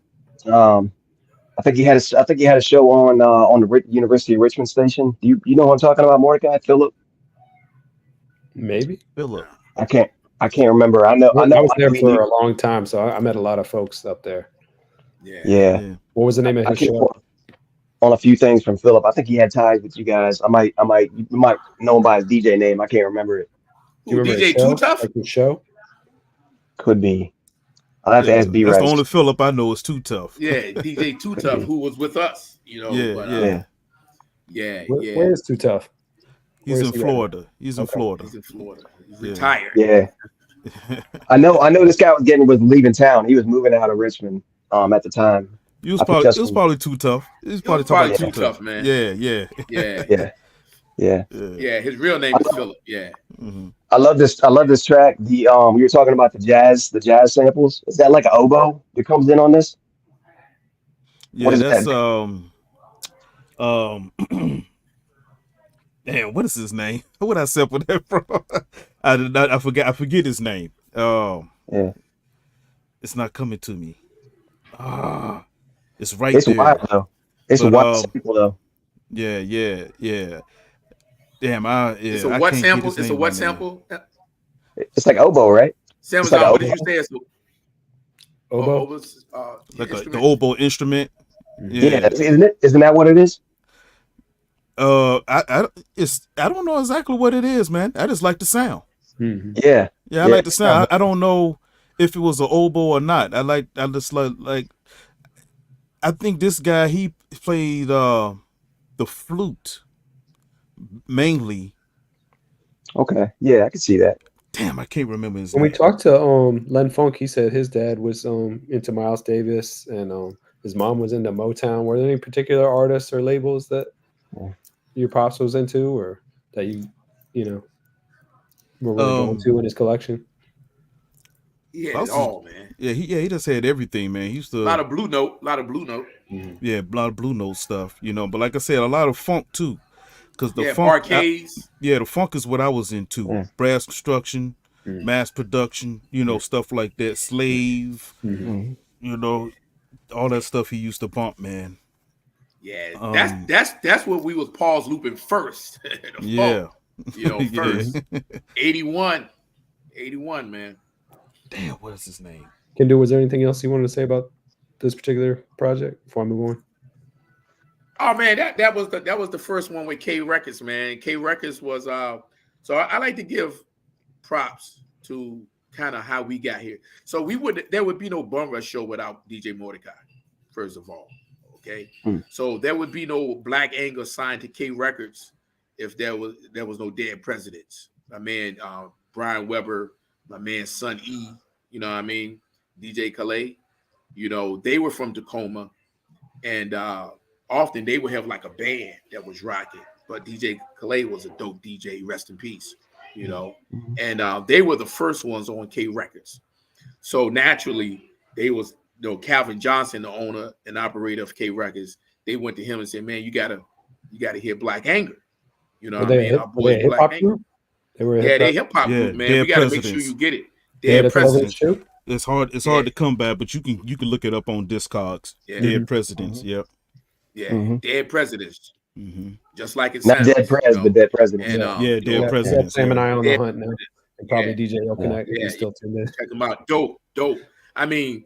I think he had a show on the University of Richmond station. You know what I'm talking about, Mordecai? Philip? Maybe. Philip. I can't remember. I know. I was there mean, for a long time, so I met a lot of folks up there. Yeah. What was the name of his show? On a few things from Philip. I think he had ties with you guys. You might know him by his DJ name. I can't remember it. Do you remember DJ Too Tough? Like his show? Could be. I'll have to ask B. That's the only Philip I know is Too Tough. Yeah, DJ Too Tough, who was with us. You know. Yeah. Where is Too Tough? He's in Florida. He's in Florida. He's in Florida. He's retired. Yeah. I know this guy was leaving town. He was moving out of Richmond at the time. It was probably Too Tough. It was probably Too Tough, man. Yeah. His real name is Philip. Yeah. Mm-hmm. I love this track. We were talking about the jazz samples. Is that like an oboe that comes in on this? Yeah, that's damn, what is his name? What I sample that from? I forget his name. Yeah. It's not coming to me. It's right it's there. Wild though. It's a wild sample though. Yeah. Damn, it's a what sample? It's a what sample? It's like oboe, right? Sam, what did you say? It's oboe? Like the oboe instrument. Yeah, isn't it? Isn't that what it is? I don't know exactly what it is, man. I just like the sound. Mm-hmm. Yeah, I like the sound. I don't know if it was an oboe or not. I think this guy, he played the flute mainly. Okay, yeah, I can see that. Damn, I can't remember his name. When we talked to Len Funk, he said his dad was into Miles Davis and his mom was into Motown. Were there any particular artists or labels that your pops was into, or that you were really going to in his collection? He had it all, man. Yeah, he just had everything, man. He used to a lot of Blue Note. Mm-hmm. Yeah, a lot of Blue Note stuff, But like I said, a lot of funk too, because the funk, arcades. The funk is what I was into. Yeah. Brass construction, mass production, stuff like that. Slave, all that stuff he used to bump, man. Yeah, that's what we was pause looping first. Funk, first. 81, man. Damn, what is his name? Kindu, was there anything else you wanted to say about this particular project before I move on? Oh man, that was the first one with K Records, man. K Records was so I like to give props to kind of how we got here. So there would be no Bum Rush show without DJ Mordecai, first of all. Okay. So there would be no Black Anger signed to K Records if there was no Dead Presidents. My man Brian Weber, my man Son E, you know what I mean? DJ Khaled, they were from Tacoma, and often they would have like a band that was rocking. But DJ Khaled was a dope DJ, rest in peace, And they were the first ones on K Records. So naturally, they was Calvin Johnson, the owner and operator of K Records. They went to him and said, "Man, you gotta hear Black Anger." You know what I mean? Our boys Black Anger. They hip hop group, man. We gotta make sure you get it. Dead Presidents. It's hard to come by, but you can look it up on Discogs. Dead Presidents. Yep. Yeah, Dead Presidents. Mm-hmm. Just like it sounds. Not Dead Prez, but Dead Presidents. And, Dead Presidents. Sam and I on the hunt now. And probably DJ Connect. Yeah, still tuned in. Check them out. Dope. I mean,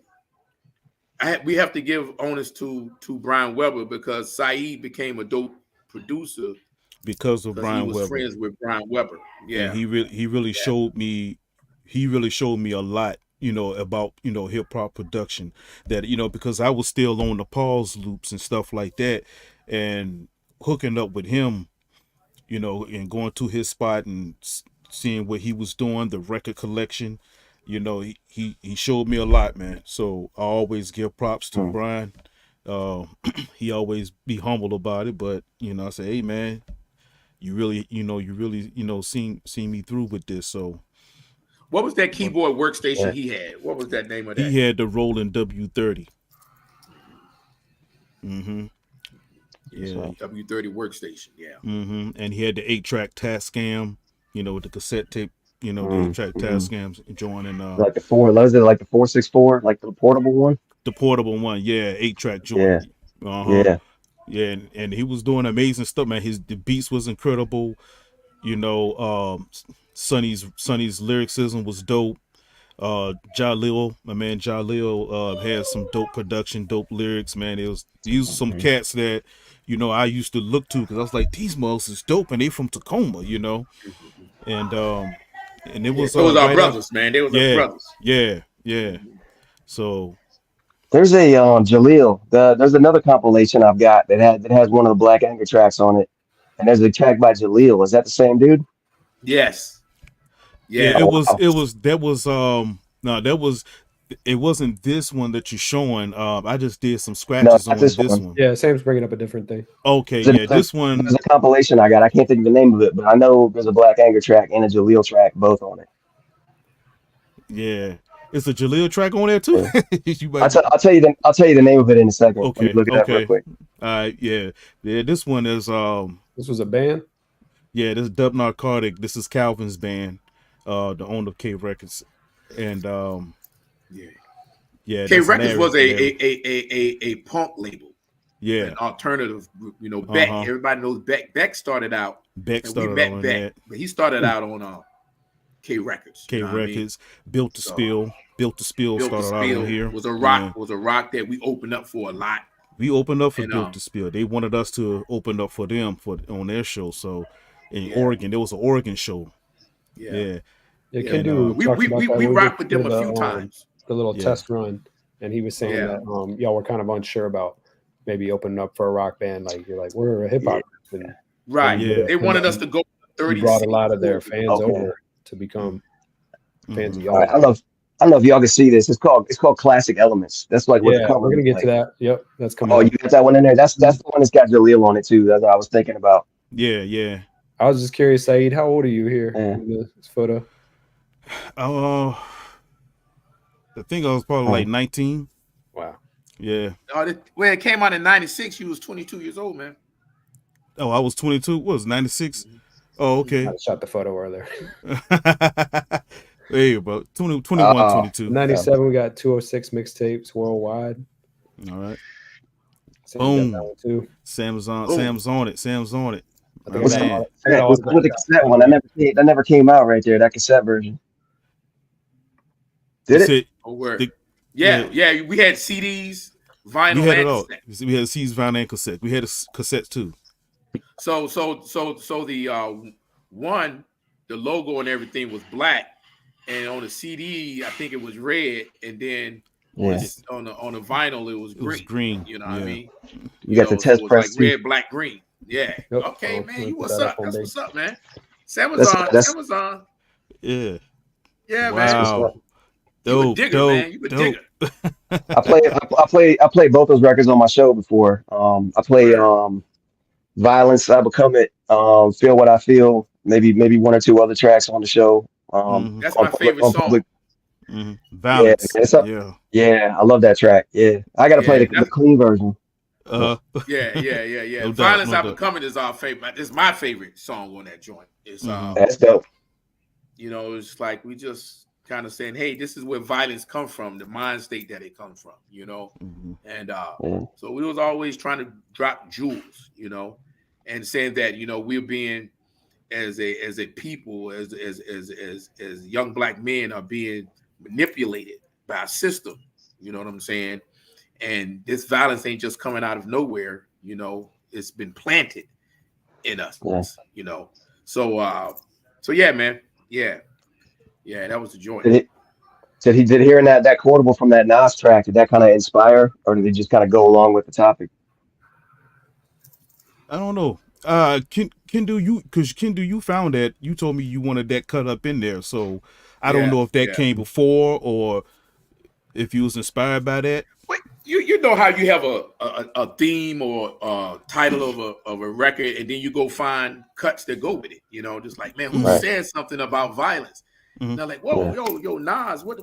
we have to give onus to Brian Weber because Sayeed became a dope producer because of Brian Weber. He was friends with Brian Weber. Yeah, and he really showed me. He really showed me a lot, about hip hop production. That because I was still on the pause loops and stuff like that, and hooking up with him, and going to his spot and seeing what he was doing, the record collection. He showed me a lot, man. So I always give props to Brian. He always be humble about it, but I say, hey man, you really seen me through with this. So What was that keyboard workstation he had? What was that name of that? He had the Roland W30. Mm-hmm. Yeah. W30 workstation. Yeah. Mm-hmm. And he had the 8-track Tascam, with the cassette tape, the 8-track Tascams joining. Like the 464, like the portable one? The portable one, yeah, 8-track joint. Yeah. Uh-huh. Yeah, and he was doing amazing stuff, man. The beats was incredible. Sonny's lyricism was dope. Jalil, my man Jalil, had some dope production, dope lyrics, man. These are some cats that, I used to look to because I was like, these mugs is dope, and they from Tacoma, and it was those our right brothers, man. They was our brothers. Yeah. So there's a Jalil. There's another compilation I've got that has one of the Black Anger tracks on it, and there's a track by Jalil. Is that the same dude? Yes. Yeah, it wasn't this one that you're showing. I just did some scratches on this one. Yeah, Sam's bringing up a different thing. Okay, this one. There's a compilation I got. I can't think of the name of it, but I know there's a Black Anger track and a Jalil track, both on it. Yeah, it's a Jalil track on there too. I'll tell you the name of it in a second. Okay, look it up real quick. Yeah. This one is This was a band. Yeah, this is Dub Narcotic. This is Calvin's band, the owner of K Records, and K Records was a punk label. Yeah, an alternative group. Beck. Everybody knows Beck. Beck started out. Beck started out on that, but he started out on K Records. K Records. Built to Spill started out on here. Was a rock that we opened up for a lot. We opened up for Built to Spill. They wanted us to open up for them on their show. So in Oregon, there was an Oregon show. Yeah. Kindu we rocked with them a few times. The little test run, and he was saying that y'all were kind of unsure about maybe opening up for a rock band. Like you're like, we're a hip hop group, right? Yeah, they wanted us to go 30. Brought a lot of their fans over to become fans of y'all. Right, I don't know if y'all can see this. It's called Classic Elements. That's like what the cover. We're gonna get to that. Yep, that's coming. Oh, you got that one in there. That's the one that's got Jalil on it too. That's what I was thinking about. Yeah. I was just curious, Saeed, how old are you here in this photo? I think I was probably like 19. Wow. Yeah. When it came out in 96, you was 22 years old, man. Oh, I was 22. What was 96? Oh, okay. I shot the photo earlier. There you go, 21, 22. 97, we got 206 mixtapes worldwide. All right. Boom. Sam's on it. With the cassette one, that never came out right there. That cassette version. Did it? Yeah. We had CDs, vinyl. We had it all. We had CDs, vinyl, and cassette. We had cassettes too. So the the logo and everything was black, and on the CD I think it was red, and then on the vinyl it was green. You know what I mean? You got the test press like red, black, green. Yeah. Yep. Okay, man. You what's up? That's what's up, man. Amazon. Yeah. Yeah, wow. Man. You a digger, man. You a digger. I played both those records on my show before. I played Violence, I Become It, Feel What I Feel, maybe one or two other tracks on the show. That's my favorite song. Violence. Yeah, I love that track. Yeah. I gotta play the clean version. Yeah. Violence I Become It is our favorite. It's my favorite song on that joint. It's that's dope. It's like we just kind of saying, hey, this is where violence comes from, the mind state that it comes from, and so we was always trying to drop jewels, and saying that we're being as a people, as young black men are being manipulated by a system, you know what I'm saying, and this violence ain't just coming out of nowhere, it's been planted in us, so yeah, man. Yeah, that was the joint. Did hearing that quotable from that Nas track, did that kind of inspire, or did it just kind of go along with the topic? I don't know. Kindu, you found that. You told me you wanted that cut up in there, so I don't know if that came before or if you was inspired by that. Wait, you know how you have a theme or a title of a record, and then you go find cuts that go with it. Just like, man, who said something about violence? And they're like, whoa, yo, Nas, what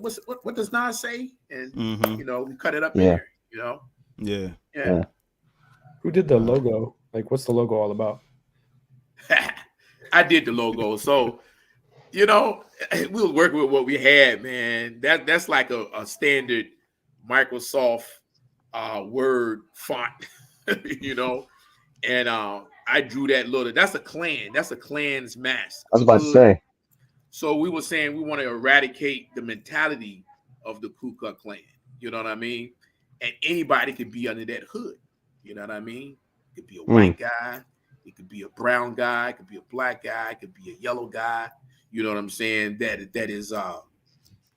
does Nas say? And you know, we cut it up in there, you know. Yeah. Who did the logo? Like, what's the logo all about? I did the logo. So, you know, we was working with what we had, man. That's like a standard Microsoft Word font, you know. And I drew that little. That's a clan. That's a clan's mask. I was about to say. So we were saying we want to eradicate the mentality of the Ku Klux Klan. You know what I mean? And anybody could be under that hood. You know what I mean? It could be a white guy. It could be a brown guy. It could be a black guy. It could be a yellow guy. You know what I'm saying? That is,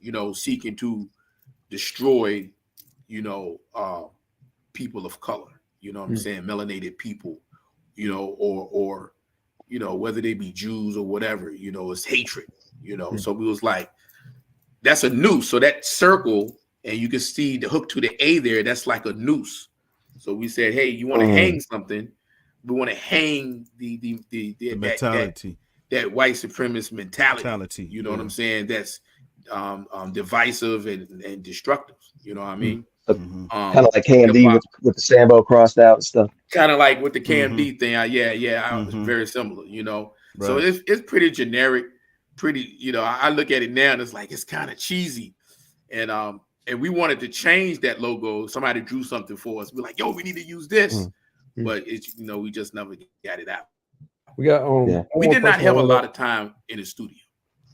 you know, seeking to destroy, you know, people of color. You know what I'm saying? Melanated people. You know, or you know, whether they be Jews or whatever. You know, it's hatred. You know, so we was like, that's a noose. So that circle, and you can see the hook to the A there. That's like a noose. So we said, hey, you want to hang something? We want to hang the mentality, that white supremacist mentality. You know what I'm saying? That's divisive and destructive. You know what I mean? Kind of like KMD with the Sambo crossed out and stuff. Kind of like with the KMD thing. I was very similar. You know, so it's pretty generic. Pretty, you know, I look at it now and it's like it's kind of cheesy, and we wanted to change that logo. Somebody drew something for us. We're like, yo, we need to use this, but it's, you know, we just never got it out. We got we did not have a lot of time in the studio,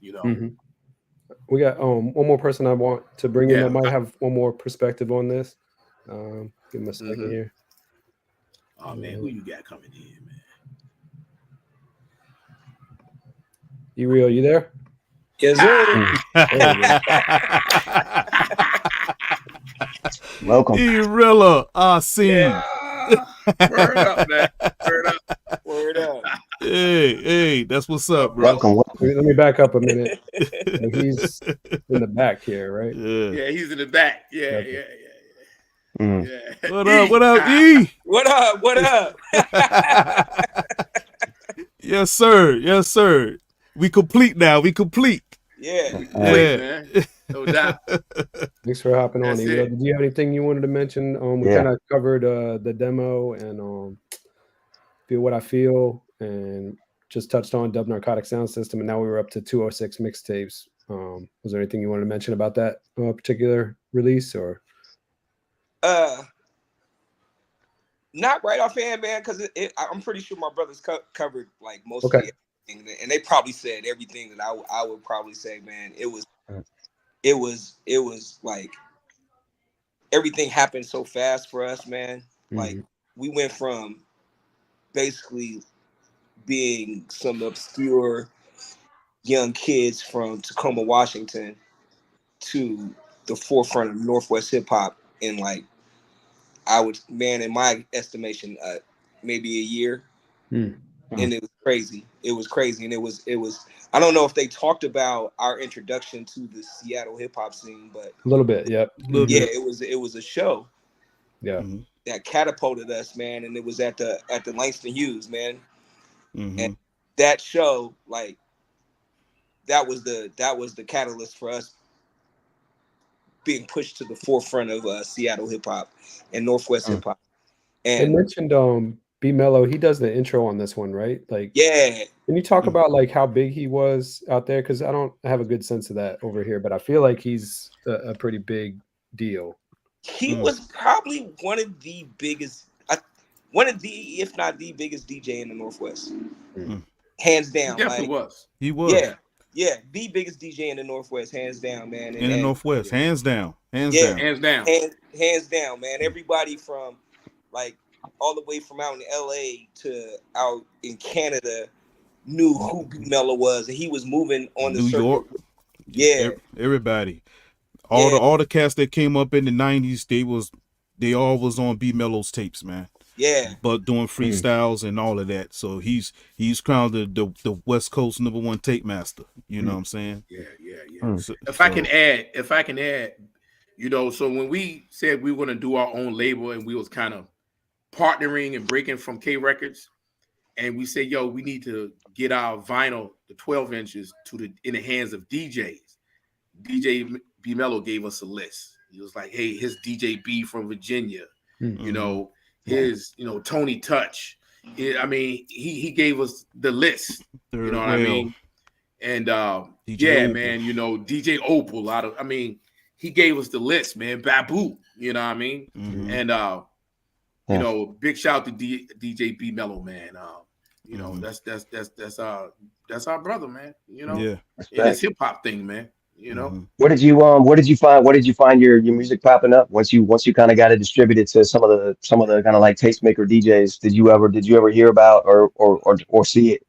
you know. We got one more person I want to bring in that might have one more perspective on this. Give him a second here. Oh man, who you got coming in, man? E-Real, you there? Yes, sir. Welcome. E-Rilla, I see. Word up, man. Word up. Hey, that's what's up, bro. Welcome. Let me back up a minute. He's in the back here, right? Yeah, he's in the back. Yeah. What up, E? What up? Yes, sir. We complete now. Yeah. Man. No doubt. Thanks for hopping on. Did you have anything you wanted to mention? We kind of covered the demo and Feel What I Feel, and just touched on Dub Narcotic Sound System, and now we were up to 206 mixtapes. Was there anything you wanted to mention about that particular release, or? Not right offhand, man, because I'm pretty sure my brothers covered like most of everything, and they probably said everything that I would probably say, man. It was like everything happened so fast for us, man. Like we went from basically being some obscure young kids from Tacoma, Washington, to the forefront of Northwest hip hop in like, in my estimation, maybe a year. And it was crazy. And it was, I don't know if they talked about our introduction to the Seattle hip hop scene, but a little bit, it was a show. Yeah. That catapulted us, man, and it was at the Langston Hughes, man. And that show, like, that was the catalyst for us being pushed to the forefront of Seattle hip hop and Northwest hip hop. And they mentioned B Mello. He does the intro on this one, right? Like, yeah. Can you talk about like how big he was out there? Because I don't have a good sense of that over here, but I feel like he's a pretty big deal. He was probably one of the biggest, if not the biggest DJ in the Northwest. Hands down. He definitely was. He was. Yeah, the biggest DJ in the Northwest, hands down, man. In the Northwest, hands down. Hands down, man. Everybody from like all the way from out in LA to out in Canada knew who B Mello was, and he was moving on the New York. Yeah, everybody. All the cats that came up in the 90s, they all was on B Mello's tapes, man. Yeah. But doing freestyles and all of that. So he's crowned the West Coast #1 tape master. You know what I'm saying? Yeah. So, if I can add, you know, so when we said we were going to do our own label and we was kind of partnering and breaking from K Records, and we said, yo, we need to get our vinyl, the 12 inches, in the hands of DJs. DJ B Mello gave us a list. He was like, hey, here's DJ B from Virginia. You know, here's, Tony Touch. I mean, he gave us the list. You know what I mean? And Opal. Man, DJ Opal. He gave us the list, man. Babu, you know what I mean? And big shout to DJ B Mello, man. That's our brother, man. It's hip hop thing, man. Where did you find your music popping up once you kind of got it distributed to some of the kind of like tastemaker DJs? Did you ever hear about or see it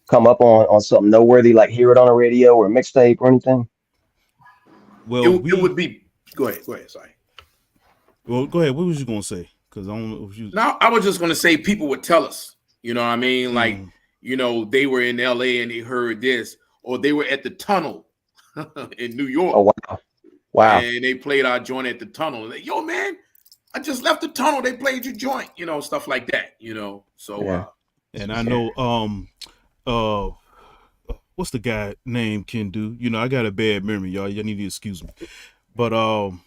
come up on something noteworthy, like hear it on a radio or a mixtape or anything? Well, it would be. Go ahead. Sorry. Well, go ahead. What was you gonna say? Because I don't know if you. No, I was just gonna say people would tell us. You know what I mean? Like, they were in LA and they heard this, or they were at the Tunnel in New York. Oh wow! And they played our joint at the Tunnel. Like, yo, man, I just left the Tunnel. They played your joint. Stuff like that. So. And I know, what's the guy named Kindu? I got a bad memory, y'all. You need to excuse me. But what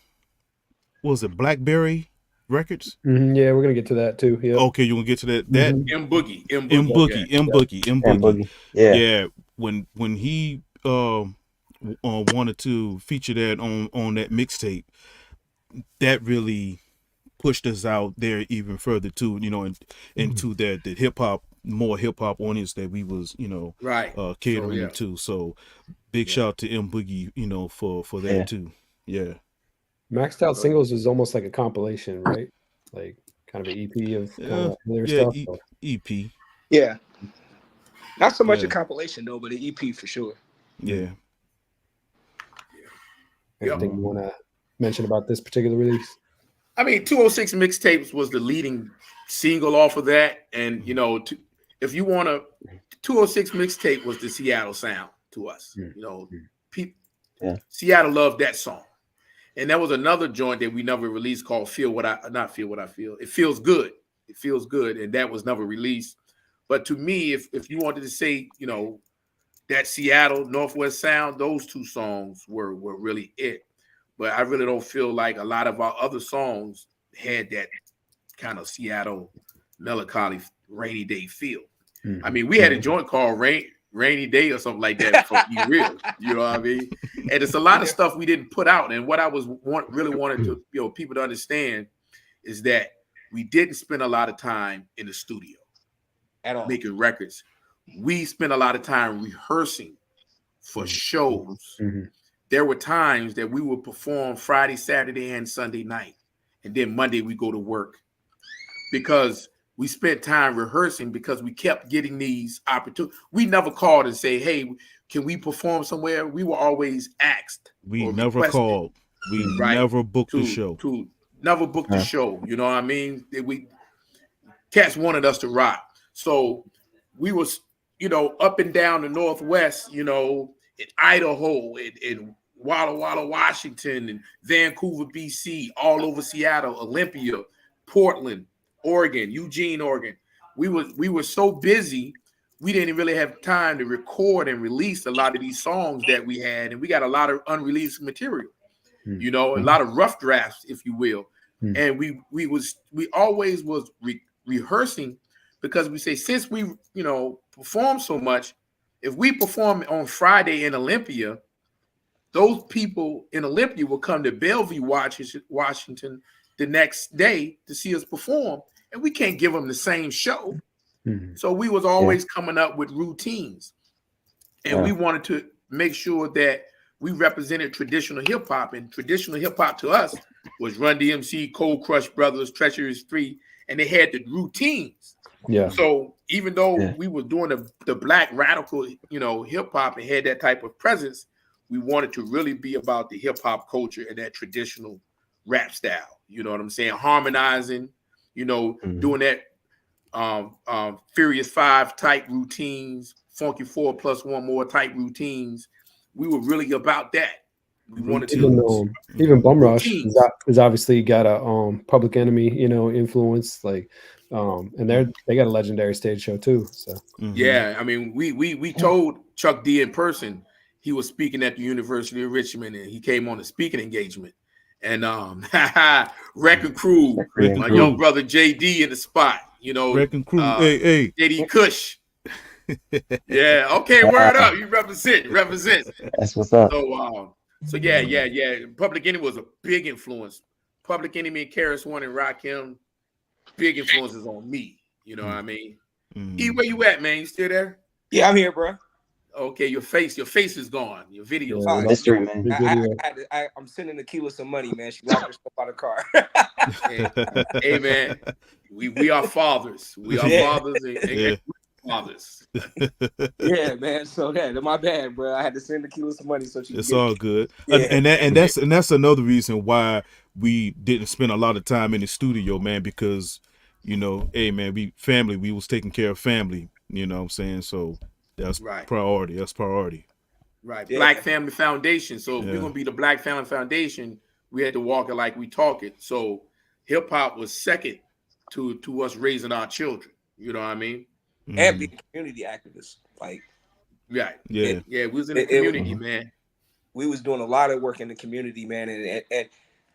was it, Blackberry Records? Yeah, we're gonna get to that too. Yeah. Okay, you gonna get to that? That M Boogie. Yeah. When he wanted to feature that on that mixtape, that really pushed us out there even further too. Into that hip hop, more hip hop audience that we was catering to. So big shout to M Boogie, for that too. Yeah. Maxed Out Singles was almost like a compilation, right? Like kind of an EP of kind of their stuff. EP. Yeah. Not so much a compilation though, but an EP for sure. Yeah. Anything you want to mention about this particular release? 206 Mixtapes was the leading single off of that, and if you want to, 206 Mixtape was the Seattle sound to us. Seattle loved that song. And there was another joint that we never released called Feel What I Feel. It Feels Good. It Feels Good. And that was never released. But to me, if you wanted to say, that Seattle Northwest sound, those two songs were really it. But I really don't feel like a lot of our other songs had that kind of Seattle melancholy rainy day feel. We had a joint called Rainy Day or something like that for Be Real. You know what I mean? And it's a lot of stuff we didn't put out. And what I really wanted to people to understand is that we didn't spend a lot of time in the studio at all making records. We spent a lot of time rehearsing for shows. There were times that we would perform Friday, Saturday, and Sunday night. And then Monday we go to work because we spent time rehearsing, because we kept getting these opportunities. We never called and say, hey, can we perform somewhere? We were always asked. We never called. We never booked the show. Never booked the show. You know what I mean? Cats wanted us to rock. So we was, up and down the Northwest, in Idaho, in Walla Walla, Washington, and Vancouver, BC, all over Seattle, Olympia, Portland, Oregon, Eugene, Oregon. We were so busy, we didn't really have time to record and release a lot of these songs that we had, and we got a lot of unreleased material, a lot of rough drafts, if you will. And we always was rehearsing, because we say, since we perform so much, if we perform on Friday in Olympia, those people in Olympia will come to Bellevue, Washington, the next day to see us perform, and we can't give them the same show. So we was always coming up with routines, and we wanted to make sure that we represented traditional hip hop, and traditional hip hop to us was Run DMC, Cold Crush Brothers, Treacherous 3, and they had the routines. So even though we were doing the black radical, hip hop, and had that type of presence, we wanted to really be about the hip hop culture and that traditional rap style. You know what I'm saying? Harmonizing, doing that Furious 5 type routines, Funky 4 plus one more type routines. We were really about that. We wanted Even to even Bum Rush routines. is obviously got a Public Enemy, influence, like, and they got a legendary stage show too. So Yeah, I mean, we told Chuck D in person he was speaking at the University of Richmond, and he came on a speaking engagement. And Wrecking Crew, Wrecking my Crew. young brother JD in the spot, Wrecking Crew. Hey. JD Kush. Yeah, okay, word up. You represent. That's what's up. So yeah. Public Enemy was a big influence. Public Enemy and Karis One and Rakim, big influences on me. You know what I mean? E, where you at, man? You still there? Yeah, I'm here, bro. Okay, your face is gone. Your video's Yeah, gone. Mystery, man. I'm sending Akila some money, man. She locked herself out of the car. Hey, man, we are fathers. We are fathers and fathers. Yeah, man. So my bad, bro. I had to send Akila some money so she. It's all good. Yeah. And that's another reason why we didn't spend a lot of time in the studio, man, because hey, man, we was taking care of family. You know what I'm saying? So that's priority. That's priority. Right. Yeah. Black Family Foundation. So if we're gonna be the Black Family Foundation, we had to walk it like we talk it. So hip hop was second to us raising our children. You know what I mean? And being community activists. Like, right. Yeah. We was in the community, man. We was doing a lot of work in the community, man. And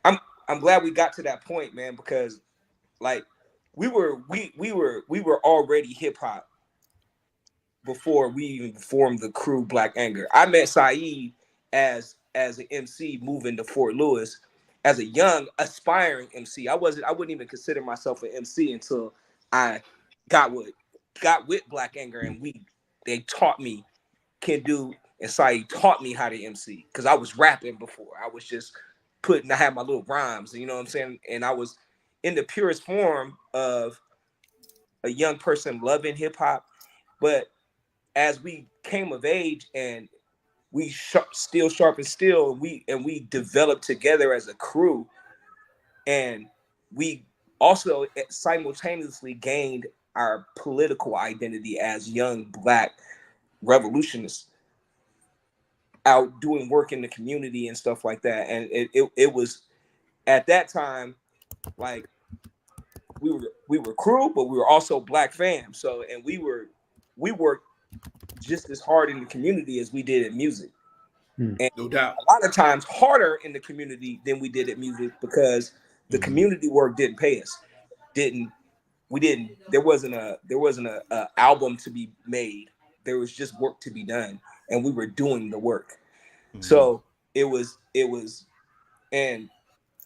I'm glad we got to that point, man, because like we were already hip hop before we even formed the crew Black Anger. I met Sayeed as an MC moving to Fort Lewis as a young aspiring MC. I wouldn't even consider myself an MC until I got with Black Anger, and they taught me, Kindu and Sayeed taught me how to MC, because I was rapping before. I was just I had my little rhymes, you know what I'm saying? And I was in the purest form of a young person loving hip hop. But as we came of age and we still sharp and still, and we developed together as a crew, and we also simultaneously gained our political identity as young Black revolutionists out doing work in the community and stuff like that. And it was at that time, like, we were crew, but we were also Black fam. So, and we worked just as hard in the community as we did in music. And no doubt, a lot of times harder in the community than we did at music, because the community work didn't pay us. There wasn't a album to be made. There was just work to be done, and we were doing the work. So it was, and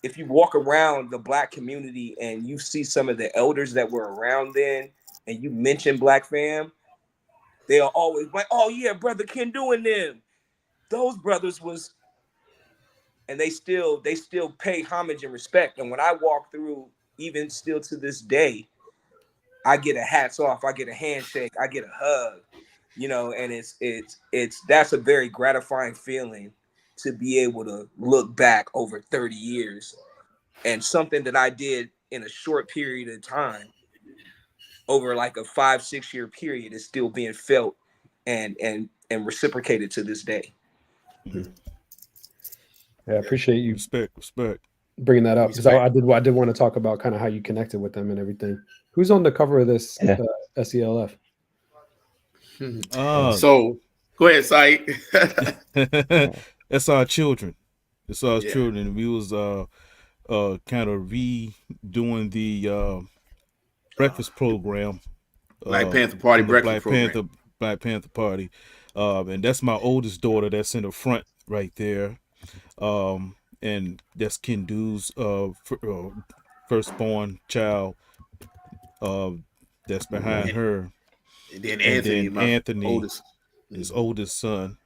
if you walk around the Black community and you see some of the elders that were around then, and you mention Black fam, they are always like, "Oh yeah, brother Kindu and them, those brothers was," and they still pay homage and respect. And when I walk through, even still to this day, I get a hats off, I get a handshake, I get a hug, and it's that's a very gratifying feeling to be able to look back over 30 years and something that I did in a short period of time, over like a 5-6 year period, is still being felt and reciprocated to this day. Yeah, I appreciate you respect bringing that up, because I did want to talk about kind of how you connected with them and everything. Who's on the cover of this SELF? So go ahead, Sayeed. That's our children. It's our children. We was kind of redoing the breakfast program, Black Panther Party breakfast program. Black Panther Party, and that's my oldest daughter that's in the front right there, and that's Kindu's firstborn child, that's behind her, and then Anthony, his oldest son,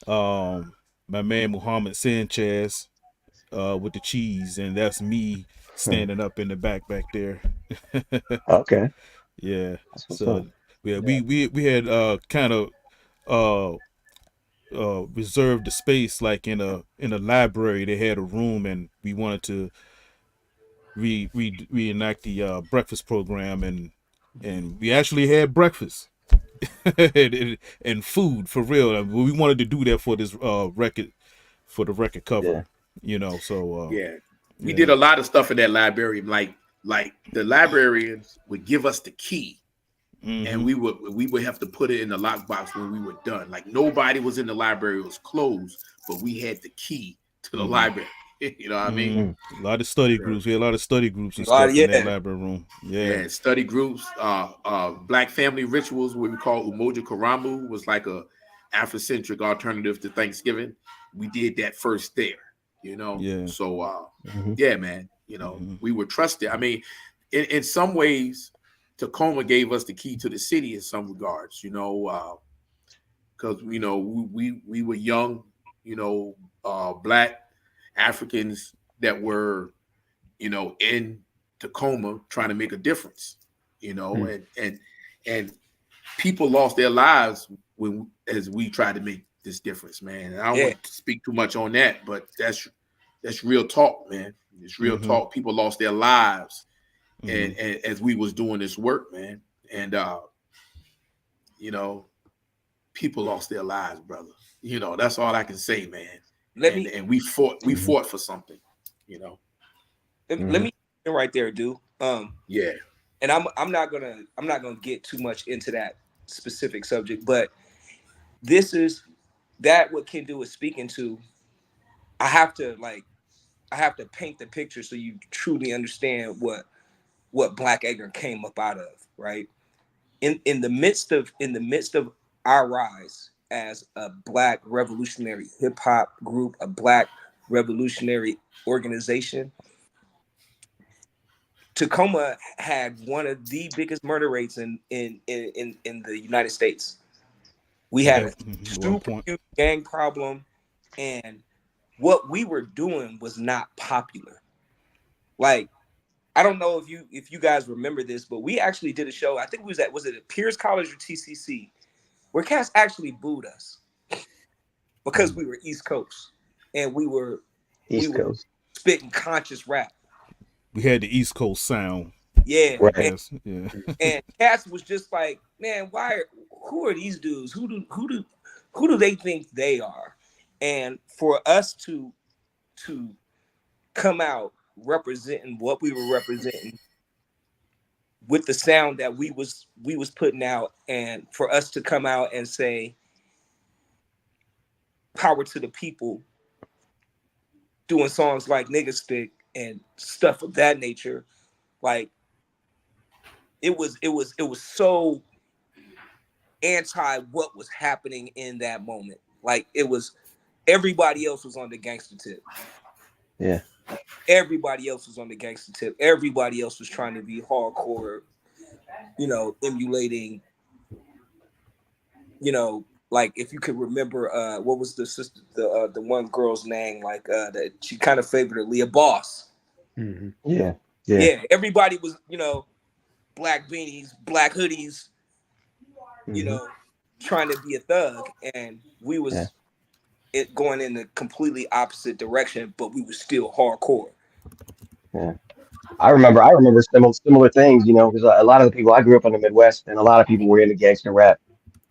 my man Muhammad Sanchez, with the cheese, and that's me standing up in the back there. Okay. Yeah. So yeah, we had kind of reserved the space, like in a library. They had a room, and we wanted to reenact the breakfast program, and we actually had breakfast and food for real. We wanted to do that for this record for the record cover. You know, so we did a lot of stuff in that library. Like the librarians would give us the key, and we would have to put it in the lockbox when we were done. Like nobody was in the library; it was closed, but we had the key to the library. You know what I mean? A lot of study groups. We had a lot of study groups and stuff in that library room. Yeah, study groups. Black family rituals, what we call Umoja Karamu, was like a Afrocentric alternative to Thanksgiving. We did that first there. You know, so man, you know, we were trusted. I mean, in some ways, Tacoma gave us the key to the city in some regards. You know, because you know we were young, you know, Black Africans that were, you know, in Tacoma trying to make a difference. You know, and people lost their lives as we tried to make this difference, man. And I don't want to speak too much on that, but that's real talk, man. It's real talk. People lost their lives, and as we was doing this work, man. And you know, people lost their lives, brother. You know, that's all I can say, man. And we fought for something. You know. Let me right there, dude. Yeah. And I'm not gonna get too much into that specific subject, but this is that what Kindu is speaking to. I have to paint the picture so you truly understand what Black Acre came up out of, right? In the midst of our rise as a Black revolutionary hip hop group, a Black revolutionary organization, Tacoma had one of the biggest murder rates in the United States. We had a super huge gang problem, and what we were doing was not popular. Like, I don't know if you guys remember this, but we actually did a show. I think was it at Pierce College or TCC, where cats actually booed us because we were East Coast and we were spitting conscious rap. We had the East Coast sound. Yeah, right. And cats was just like, man, who are these dudes? Who do they think they are? And for us to come out representing what we were representing with the sound that we was putting out, and for us to come out and say power to the people, doing songs like Nigga Stick and stuff of that nature, like it was so anti what was happening in that moment. Like it was, everybody else was on the gangster tip. Yeah. Everybody else was on the gangster tip. Everybody else was trying to be hardcore, you know, emulating, you know, like if you could remember, what was the sister, the one girl's name, like that she kind of favored, Leah Boss. Mm-hmm. Yeah. Everybody was, you know, black beanies, black hoodies, you know, trying to be a thug, and we was it going in the completely opposite direction, but we were still hardcore. Yeah. I remember similar things, you know, because a lot of the people, I grew up in the Midwest, and a lot of people were into gangster rap.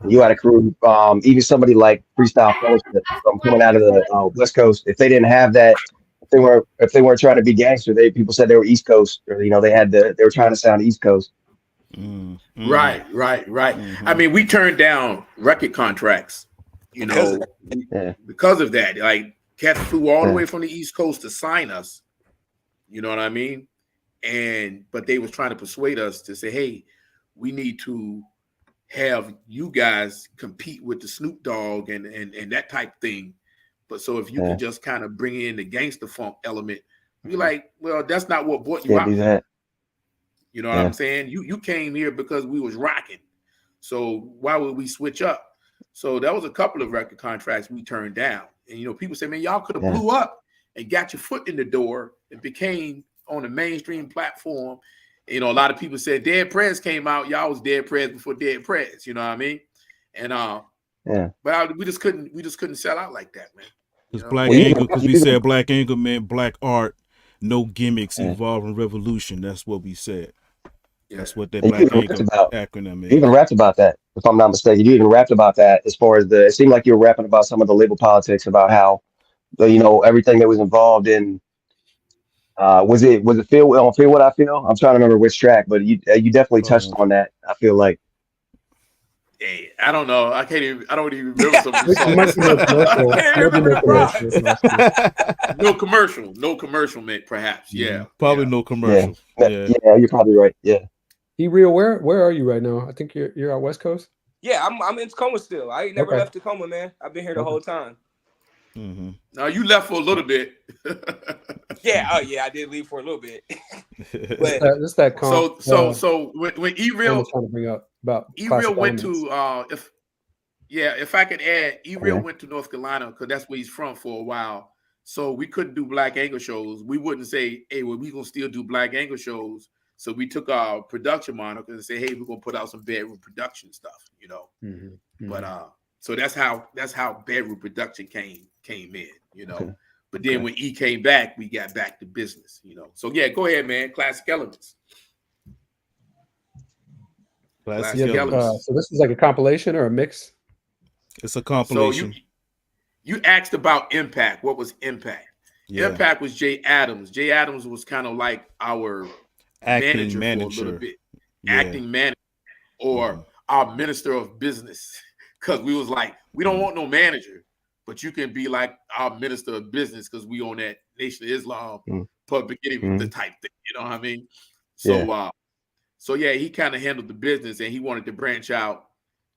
And you had a crew, even somebody like Freestyle Fellowship from coming out of the West Coast. If they didn't have that, if they weren't trying to be gangster, people said they were East Coast, or you know, they were trying to sound East Coast. Right. I mean, we turned down record contracts, you know, because of that. Like, cats flew all the way from the East Coast to sign us. You know what I mean? But they was trying to persuade us to say, hey, we need to have you guys compete with the Snoop Dogg and that type thing. But so if you can just kind of bring in the gangster funk element, you're like, well, that's not what brought you out. Do that. You know what I'm saying? You came here because we was rocking. So why would we switch up? So that was a couple of record contracts we turned down. And, you know, people say, man, y'all could have blew up and got your foot in the door and became on a mainstream platform. You know, a lot of people said Dead Prez came out. Y'all was Dead Prez before Dead Prez. You know what I mean? And but we just couldn't sell out like that, man. Because Black Anger, because we said Black Anger meant black art, no gimmicks, evolving revolution. That's what we said. That's what that Black Anger acronym is. You even rapped about that, if I'm not mistaken. You even rapped about that as far as it seemed like you were rapping about some of the label politics, about how everything that was involved in. Was it Feel on Feel What I Feel? I'm trying to remember which track, but you definitely touched on that. I feel like. Hey, I don't know. I don't even remember some of the It might songs. be no commercial. I can't Maybe remember no the rocks. commercial. No commercial, mate. Perhaps, yeah. Probably Yeah. no commercial. Yeah, you're probably right. Yeah. E-Real, where are you right now? I think you're out West Coast. Yeah, I'm in Tacoma still. I ain't never left Tacoma, man. I've been here the whole time. Mm-hmm. Now you left for a little bit. Yeah, oh yeah, I did leave for a little bit. But that's that comp. So when E-Real trying to bring up about E-Real went to if I could add, E-Real went to North Carolina because that's where he's from for a while. So we couldn't do Black Angle shows. We wouldn't say, hey, well, we're gonna still do Black Angle shows. So we took our production moniker and say, hey, we're gonna put out some bedroom production stuff, But so that's how bedroom production came in, But then when E came back, we got back to business, So yeah, go ahead, man. Classic Elements. Classic Elements. So this is like a compilation or a mix? It's a compilation. So you asked about Impact. What was Impact? Yeah. Impact was Jay Adams. Jay Adams was kind of like our acting manager for a little bit. Acting manager or our minister of business. Because we was like, we don't want no manager, but you can be like our minister of business because we on that Nation of Islam public enemy the type thing. You know what I mean? So so yeah, he kind of handled the business and he wanted to branch out.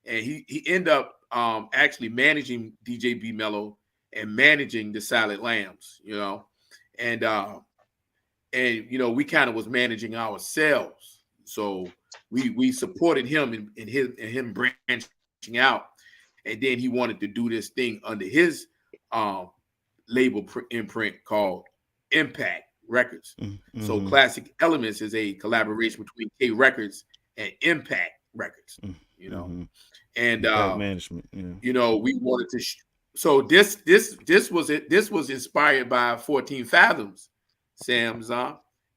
And he ended up actually managing DJ B Mello and managing the Silent Lambs, and we kind of was managing ourselves. So we supported him in him branching out, and then he wanted to do this thing under his label imprint called Impact Records. Mm-hmm. So Classic Elements is a collaboration between K Records and Impact Records, and management. We wanted to. So this was it. This was inspired by 14 Fathoms, Sam's.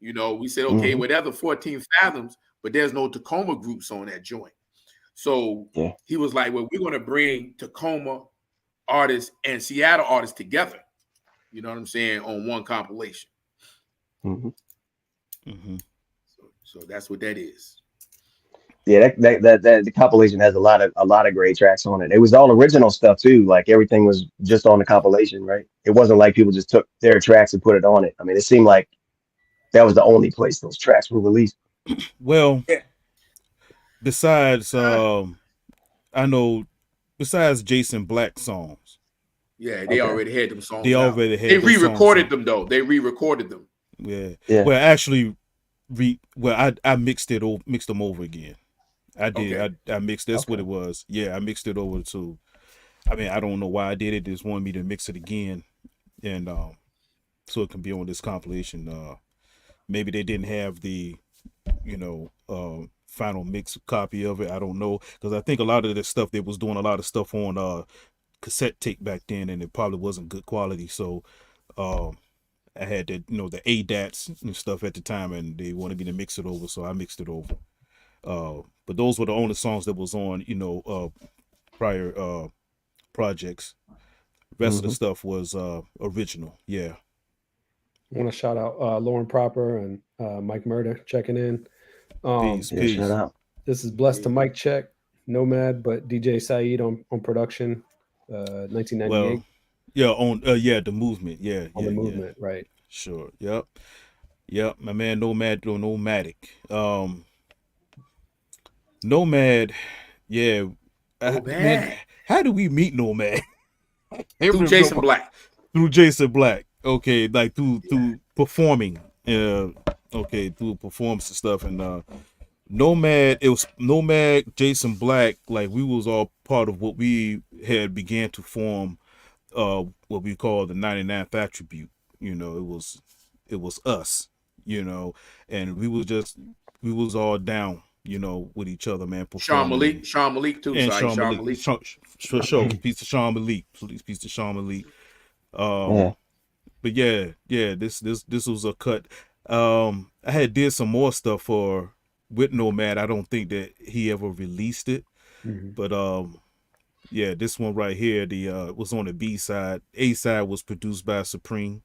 We said, okay, whatever 14 Fathoms, but there's no Tacoma groups on that joint. So he was like, well, we're going to bring Tacoma artists and Seattle artists together. You know what I'm saying? On one compilation. So that's what that is. Yeah, that the compilation has a lot of great tracks on it. It was all original stuff too. Like everything was just on the compilation, right? It wasn't like people just took their tracks and put it on it. I mean, it seemed like that was the only place those tracks were released. Well, besides, I know, besides Jason Black songs. Yeah, they already had them songs. They already had. They re-recorded them though. They re-recorded them. Yeah. Well, actually, I mixed them over again. I did. Okay. I mixed. That's what it was. Yeah, I mixed it over to. I mean, I don't know why I did it. They just wanted me to mix it again, and so it can be on this compilation. Maybe they didn't have the, final mix copy of it. I don't know, because I think a lot of the stuff they was doing a lot of stuff on cassette tape back then, and it probably wasn't good quality. So, I had the the ADATs and stuff at the time, and they wanted me to mix it over, so I mixed it over. But those were the only songs that was on, prior projects. The rest of the stuff was original. Yeah. I want to shout out Lauren Proper and Mike Murder checking in. Peace. Shout out. This is Blessed to Mic Check, Nomad, but DJ Sayeed on production, 1998. Well, yeah, on the movement. Yeah. On the movement, right. Sure. Yep. My man Nomad or Nomadic. Nomad, yeah. Man, how do we meet Nomad? Through Jason Black. Through Jason Black. Okay, like through performing. Through performance and stuff. And Nomad, it was Nomad, Jason Black, like we was all part of what we had began to form what we call the 99th Attribute. It was us, and we was all down, with each other, man. Sean Malik too. And Sean Malik. For sure. Piece of Sean Malik. Piece of Sean Malik. But yeah, this was a cut. I had did some more stuff with Nomad. I don't think that he ever released it. But Yeah, this one right here, the was on the B side. A side was produced by Supreme.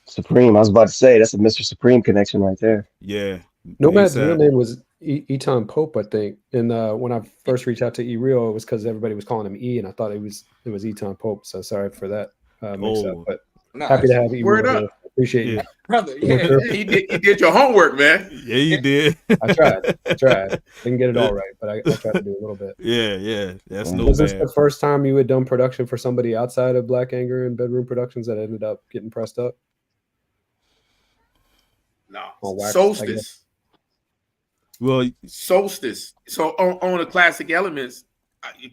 Supreme. I was about to say that's a Mr. Supreme connection right there. Yeah. Nomad's real A-side. name was Eton Pope, I think. And when I first reached out to E-Real, it was because everybody was calling him E, and I thought it was Eton Pope. So sorry for that mix up. Oh, But Nah, happy to have Word E-Real up. here. Appreciate yeah. you. brother. I'm not Yeah, sure. He did your homework, man. Yeah, you did. I tried. Didn't get it all right, but I tried to do a little bit. Yeah. That's Was no Was this bad. the first time you had done production for somebody outside of Black Anger and Bedroom Productions that ended up getting pressed up? No, On wax, I Solstice. Well, Solstice. So on the Classic Elements,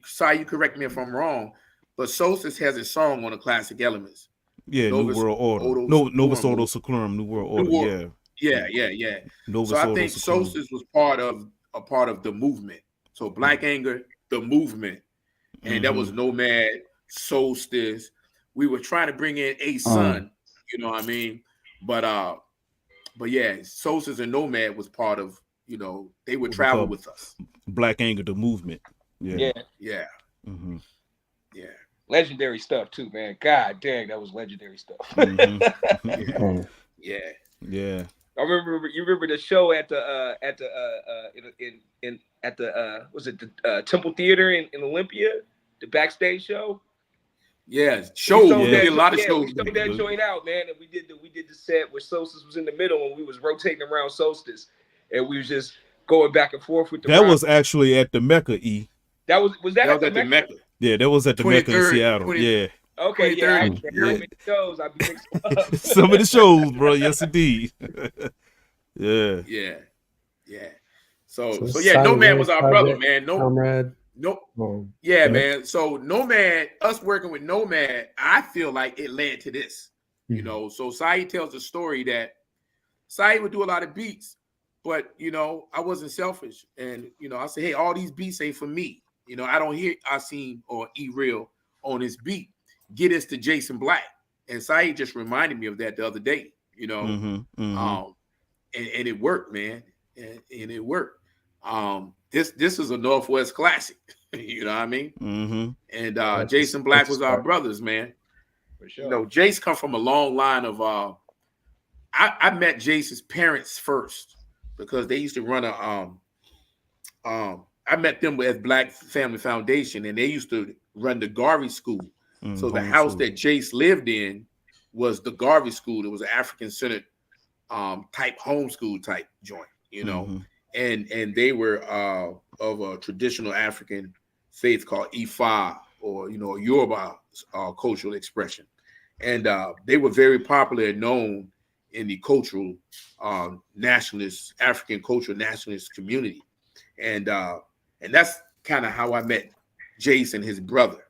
sorry, you correct me if I'm wrong, but Solstice has a song on the Classic Elements. yeah, Novus New World Order. Ordo No, Novus Seclorum. Ordo Seclorum, New World Order. New World. Yeah. Novus So I Ordo think Seclorum. Solstice was part of the movement. So Black Anger, the movement, and that was Nomad, Solstice. We were trying to bring in a Sun, you know what I mean? But yeah, Solstice and Nomad was part of, they would travel with us. Black Anger, the movement. Yeah. Yeah. Mm-hmm. Yeah. legendary stuff too, man. God dang, that was legendary stuff. Mm-hmm. Yeah. I remember. You remember the show at the was it the Temple Theater in Olympia, the backstage show? Yeah, shows. We did a lot of We shows. showed that joint out, man, and we did the set where Solstice was in the middle, and we was rotating around Solstice, and we was just going back and forth with the. That was actually at the Mecca. That was that at the Mecca? Yeah, that was at the Mecca in Seattle. Yeah. Okay, yeah. Shows, I be mixing up. Some of the shows, bro. Yes, indeed. Yeah. So yeah, Nomad was our brother, man. Comrade. Man. So Nomad, us working with Nomad, I feel like it led to this. Mm-hmm. So Sayeed tells a story that Sayeed would do a lot of beats, but I wasn't selfish. And I said, hey, all these beats ain't for me. I don't hear Asim or E-Real on this beat. Get us to Jason Black. And Sayeed just reminded me of that the other day, and it worked, man. And it worked. This is a Northwest classic, you know what I mean? Mm-hmm. And Jason Black was our brothers, man. For sure. Jace come from a long line of I met Jace's parents first because they used to run I met them at Black Family Foundation, and they used to run the Garvey School. So the house that Jace lived in was the Garvey School. It was an African-centered type homeschool type joint, and they were of a traditional African faith called Ifa, or Yoruba cultural expression, and they were very popular and known in the cultural nationalist, African cultural nationalist community, and that's kind of how I met Jace and his brother.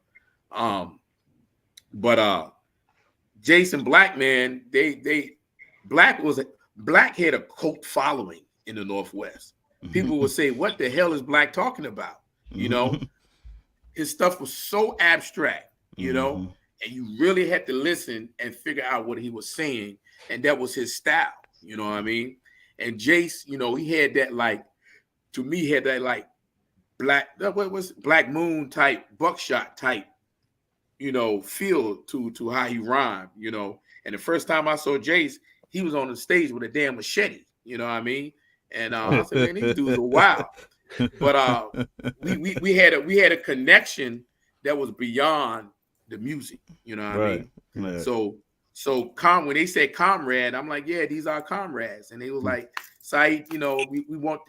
But Jason Black, man, Black had a cult following in the Northwest. People would say, what the hell is Black talking about? His stuff was so abstract, and you really had to listen and figure out what he was saying. And that was his style, you know what I mean? And Jace, he had that to me, had that Black Moon type, buckshot type, feel to how he rhymed, And the first time I saw Jace, he was on the stage with a damn machete, you know what I mean? And I said, man, these dudes are wild. But we had a connection that was beyond the music, you know what I mean? Right. So when they said comrade, I'm like, yeah, these are comrades. And they was like, Sayeed, we want,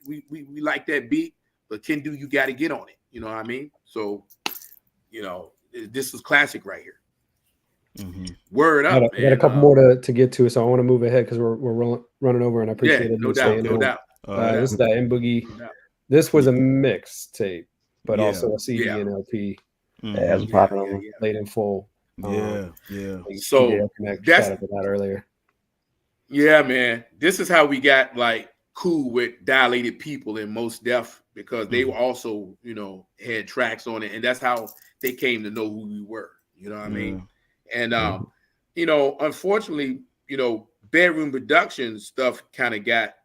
we like that beat, but Kindu, you got to get on it, you know what I mean? So, this is classic right here. Word up, I got a couple more to get to, so I want to move ahead because we're running over, and I appreciate it. No doubt. This is that M Boogie. This was a mixtape, but also a CD and LP. That was popular. Late in full. Yeah. So that's that earlier. Yeah, man. This is how we got cool with Dilated People and Most Def, because they were also, had tracks on it, and that's how they came to know who we were. You know what I mean? And unfortunately, Bedroom Productions stuff kind of got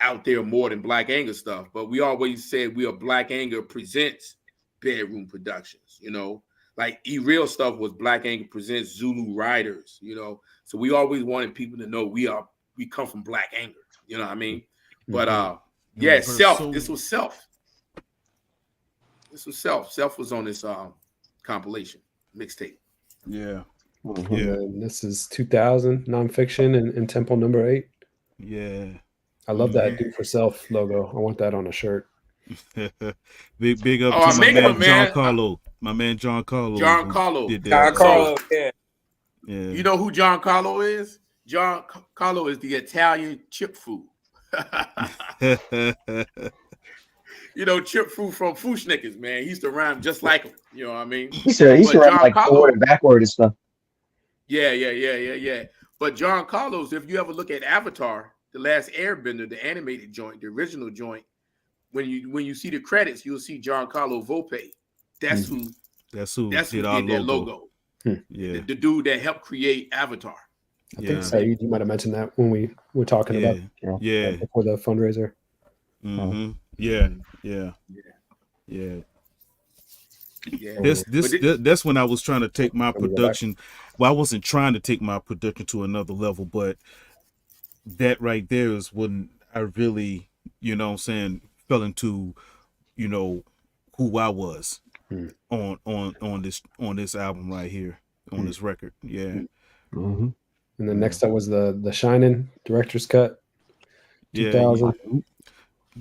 out there more than Black Anger stuff. But we always said we are Black Anger Presents bedroom productions, you know. Like E-Real stuff was Black Anger Presents Zulu Riders, you know. So we always wanted people to know we come from Black Anger, you know what I mean? But yeah, Self. This was Self. This was Self. Self was on this compilation mixtape. Yeah. Mm-hmm. Yeah. And this is 2000 Nonfiction and Temple No. 8. Yeah. I love that Do for Self logo. I want that on a shirt. big up to my man John Carlo. My man John Carlo. John Carlo. John Carlo, yeah. You know who John Carlo is? John Carlo is the Italian chip food. You know, chip food from Fushnickers, man. He used to rhyme just like him. You know what I mean? He used to rhyme like forward and backward and stuff. Yeah. But John Carlos, if you ever look at Avatar, The Last Airbender, the animated joint, the original joint, when you see the credits, you'll see John Carlo Volpe. That's who did that logo. Yeah. The dude that helped create Avatar. I think Sayeed, you might have mentioned that when we were talking about before the fundraiser. Mm-hmm. Yeah. That's when I was trying to take my production. Well, I wasn't trying to take my production to another level, but that right there is when I really, you know what I'm saying, fell into, you know, who I was on this album right here, on this record. Yeah. Mm-hmm. And then next up was the Shining Director's Cut. 2000. Yeah.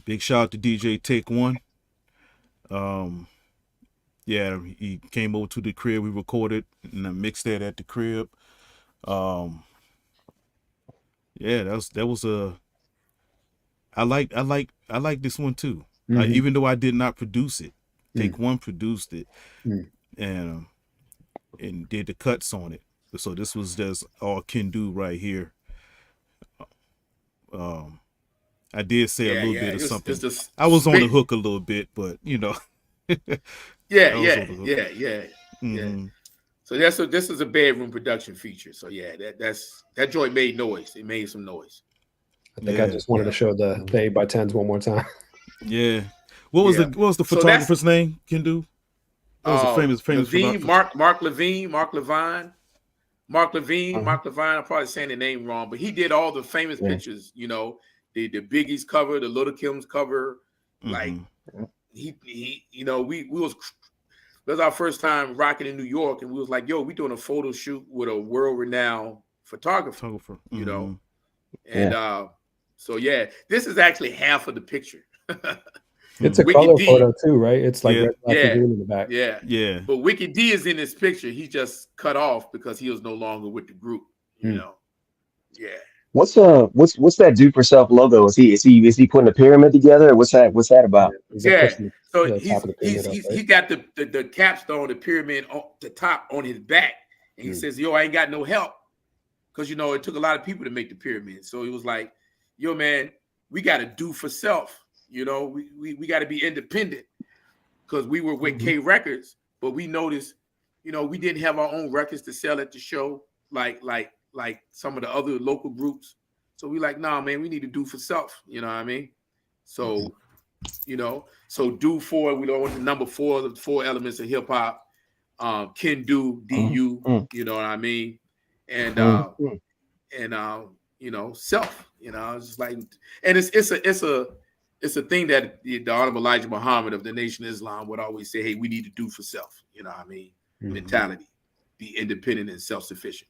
Big shout out to DJ Take One. Yeah, he came over to the crib. We recorded and I mixed that at the crib. Yeah, that was a. I like this one too. Mm-hmm. Even though I did not produce it, Take One produced it, and did the cuts on it. So this was just all Kindu right here. I did say a little bit of something. I was on the hook a little bit, but you know. Yeah. So this is a bedroom production feature. So yeah, that joint made noise. It made some noise. I think I just wanted to show the 8x10s one more time. Yeah. What was the photographer's name? Kindu? What was the famous Levine, Mark Levine. Mark Levine. I'm probably saying the name wrong, but he did all the famous pictures. You know, the Biggie's cover, the Little Kim's cover, like. He you know, we was that was our first time rocking in New York, and we was like, yo, we doing a photo shoot with a world-renowned photographer. You know, and so yeah, this is actually half of the picture. It's a color photo too, right? It's like red, black, and green in the back. Yeah. But Wiki D is in this picture. He just cut off because he was no longer with the group. You know, What's that Do for Self logo? Is he putting a pyramid together? Or what's that about? Yeah. So he got the capstone, the pyramid on the top on his back, and he says, "Yo, I ain't got no help," because you know it took a lot of people to make the pyramid. So he was like, "Yo, man, we got to do for self. You know, we got to be independent because we were with K Records, but we noticed, you know, we didn't have our own records to sell at the show, like some of the other local groups. So we like, nah, man, we need to do for self. You know what I mean? So, you know, so do for, we don't want the number 4, the 4 elements of hip hop, Kindu, DU, you know what I mean? And, you know, self, you know, it's just like, and it's a thing that the Honorable Elijah Muhammad of the Nation of Islam would always say, hey, we need to do for self, you know what I mean? Mentality, be independent and self-sufficient.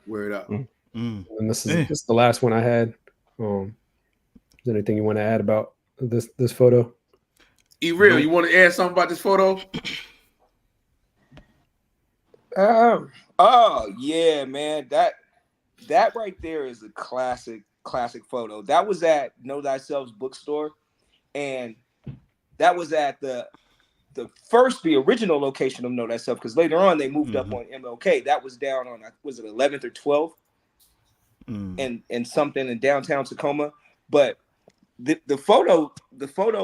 Word up. And this is the last one I had. Is there anything you want to add about this photo? E-Real, you want to add something about this photo? Oh yeah, man. That right there is a classic photo. That was at Know Thyself's bookstore, and that was at the original location of Know Thyself, because later on they moved up on MLK. That was down on, was it 11th or 12th, and something in downtown Tacoma. But the photo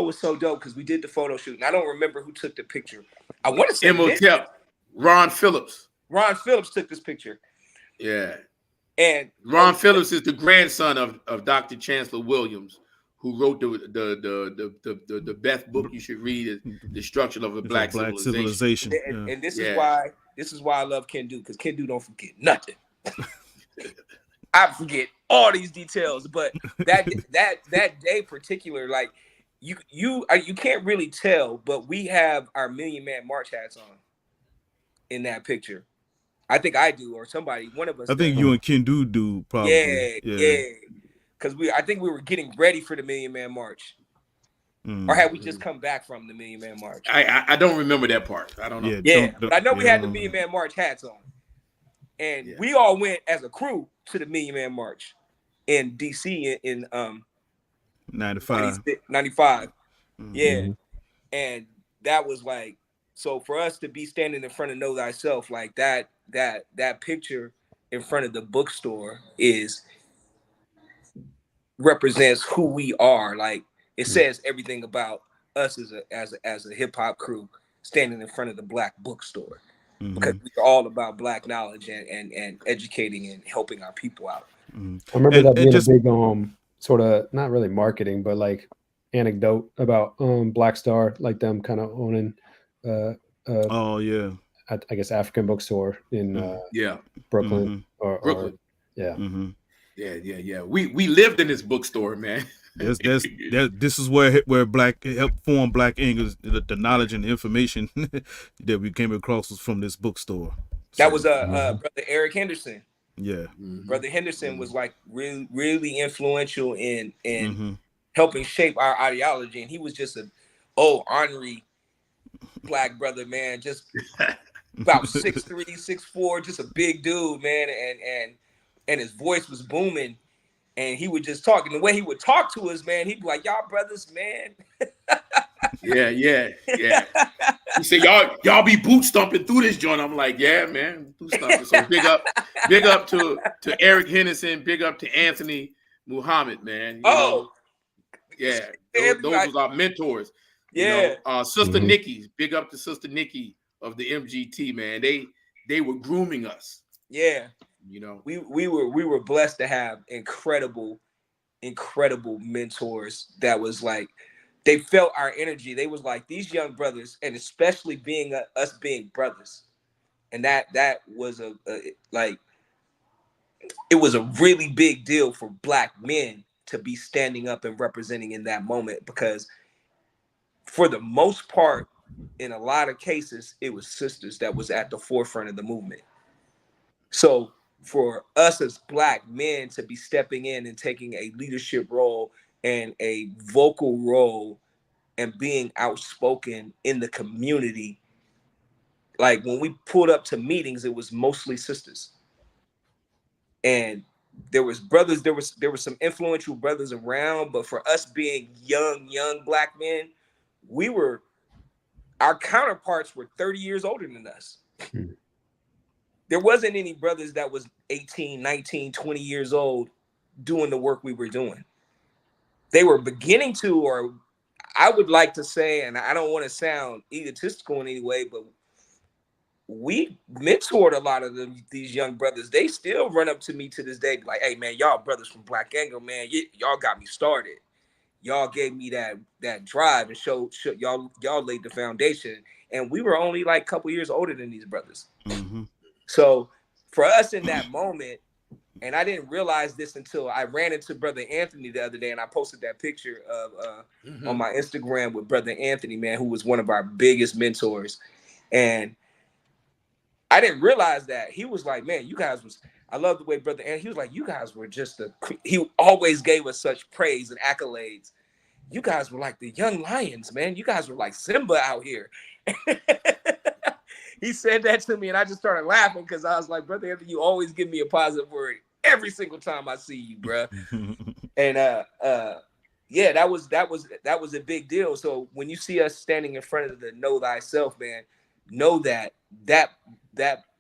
was so dope because we did the photo shoot, and I don't remember who took the picture. I want to say Ron Phillips. Ron Phillips took this picture. Yeah. And Ron Phillips is the grandson of Dr. Chancellor Williams, who wrote the best book you should read is Destruction of a Black Civilization. And this is why I love Kindu, because Kindu don't forget nothing. I forget all these details, but that day particular, like you can't really tell, but we have our Million Man March hats on in that picture. I think I do, or somebody, one of us. I think you and Kindu do probably. Yeah. Because I think we were getting ready for the Million Man March, or had we just come back from the Million Man March? I don't remember that part. I don't know. But I know we had the Million Man March hats on, and we all went as a crew to the Million Man March in DC in 95. 95. Yeah, and that was like, so for us to be standing in front of Know Thyself like that picture in front of the bookstore represents who we are. Like, it says everything about us as a hip hop crew standing in front of the Black bookstore, because we're all about Black knowledge and educating and helping our people out. I remember that being a big sort of, not really marketing, but like anecdote about Black Star, like them kind of owning I guess African bookstore in Brooklyn or Brooklyn. Yeah. We lived in this bookstore, man. This is where Black helped form Black English. The knowledge and the information that we came across was from this bookstore. That was Brother Eric Henderson. Yeah, Brother Henderson was like really, really influential in helping shape our ideology, and he was just ornery Black brother, man, just about 6'3", 6'4", just a big dude, man, and his voice was booming, and he would just talk, and the way he would talk to us, man, he'd be like, "Y'all brothers, man." Yeah. He said, y'all be boot stomping through this joint. I'm like, yeah, man, boot stomping. So big up to Eric Henderson, big up to Anthony Muhammad, man. You know? Yeah, those was our mentors. Yeah. You know, Sister Nikki, big up to Sister Nikki of the MGT, man. They were grooming us. Yeah. You know, we were blessed to have incredible mentors that was like, they felt our energy. They was like, these young brothers, and especially being us being brothers, and that was it was a really big deal for Black men to be standing up and representing in that moment, because for the most part, in a lot of cases, it was sisters that was at the forefront of the movement. So for us as Black men to be stepping in and taking a leadership role and a vocal role and being outspoken in the community, like when we pulled up to meetings, it was mostly sisters, and there was brothers. There were some influential brothers around, but for us being young Black men, our counterparts were 30 years older than us. There wasn't any brothers that was 18, 19, 20 years old doing the work we were doing. They were beginning to, or I would like to say, and I don't want to sound egotistical in any way, but we mentored a lot of these young brothers. They still run up to me to this day, like, "Hey, man, y'all brothers from Black Angle, man, y'all got me started. Y'all gave me that drive and showed y'all laid the foundation." And we were only like a couple years older than these brothers. So for us in that moment, and I didn't realize this until I ran into Brother Anthony the other day, and I posted that picture of on my Instagram with Brother Anthony, man, who was one of our biggest mentors. And I didn't realize that. He was like, "Man, you guys was," I love the way Brother Anthony, he was like, "You guys were just he always gave us such praise and accolades. You guys were like the young lions, man. You guys were like Simba out here." He said that to me, and I just started laughing, because I was like, "Brother Anthony, you always give me a positive word every single time I see you, bro." And yeah, that was a big deal. So when you see us standing in front of the Know Thyself, man, know that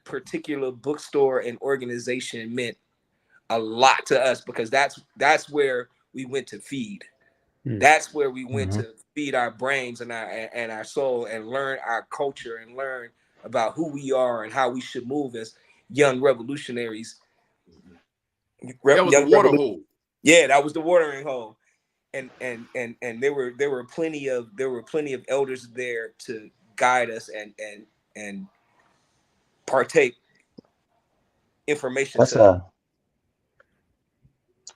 particular bookstore and organization meant a lot to us, because that's where we went to feed. That's where we went to feed our brains and our soul, and learn our culture, and learn about who we are and how we should move as young revolutionaries. That was the water hole. Yeah, that was the watering hole. and there were plenty of elders there to guide us and partake information.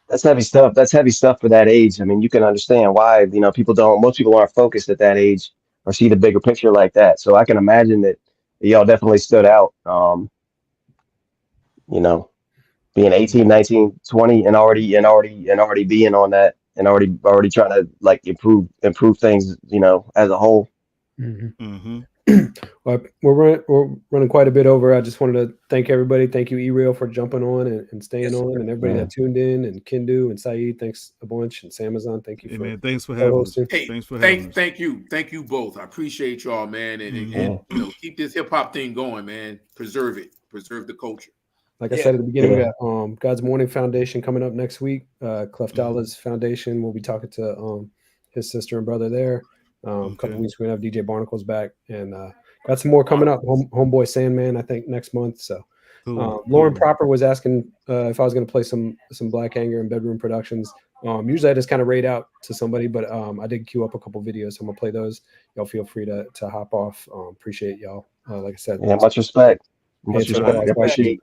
That's heavy stuff. That's heavy stuff for that age. I mean, you can understand why, most people aren't focused at that age or see the bigger picture like that. So I can imagine that y'all definitely stood out. Being 18, 19, 20 and already being on that and already trying to like improve things, as a whole. Well, we're running quite a bit over. I just wanted to thank everybody. Thank you, E-Real, for jumping on and staying on, and everybody that tuned in, and Kindu and Sayeed, thanks a bunch, and Samazon, thank you for thanks for having us. Hey, thanks for having us. Thank you both. I appreciate y'all, man, and keep this hip hop thing going, man. Preserve it, preserve the culture. Like I said at the beginning, we got God's Morning Foundation coming up next week. Clef Dollars Foundation. We'll be talking to his sister and brother there. A couple weeks we're gonna have DJ Barnacles back, and got some more coming up. Homeboy Sandman, I think, next month. So Lauren Proper was asking if I was gonna play some Black Anger and Bedroom Productions. Usually I just kind of raid out to somebody, but I did queue up a couple videos, so I'm gonna play those. Y'all feel free to hop off. Appreciate y'all. Like I said, much respect. I appreciate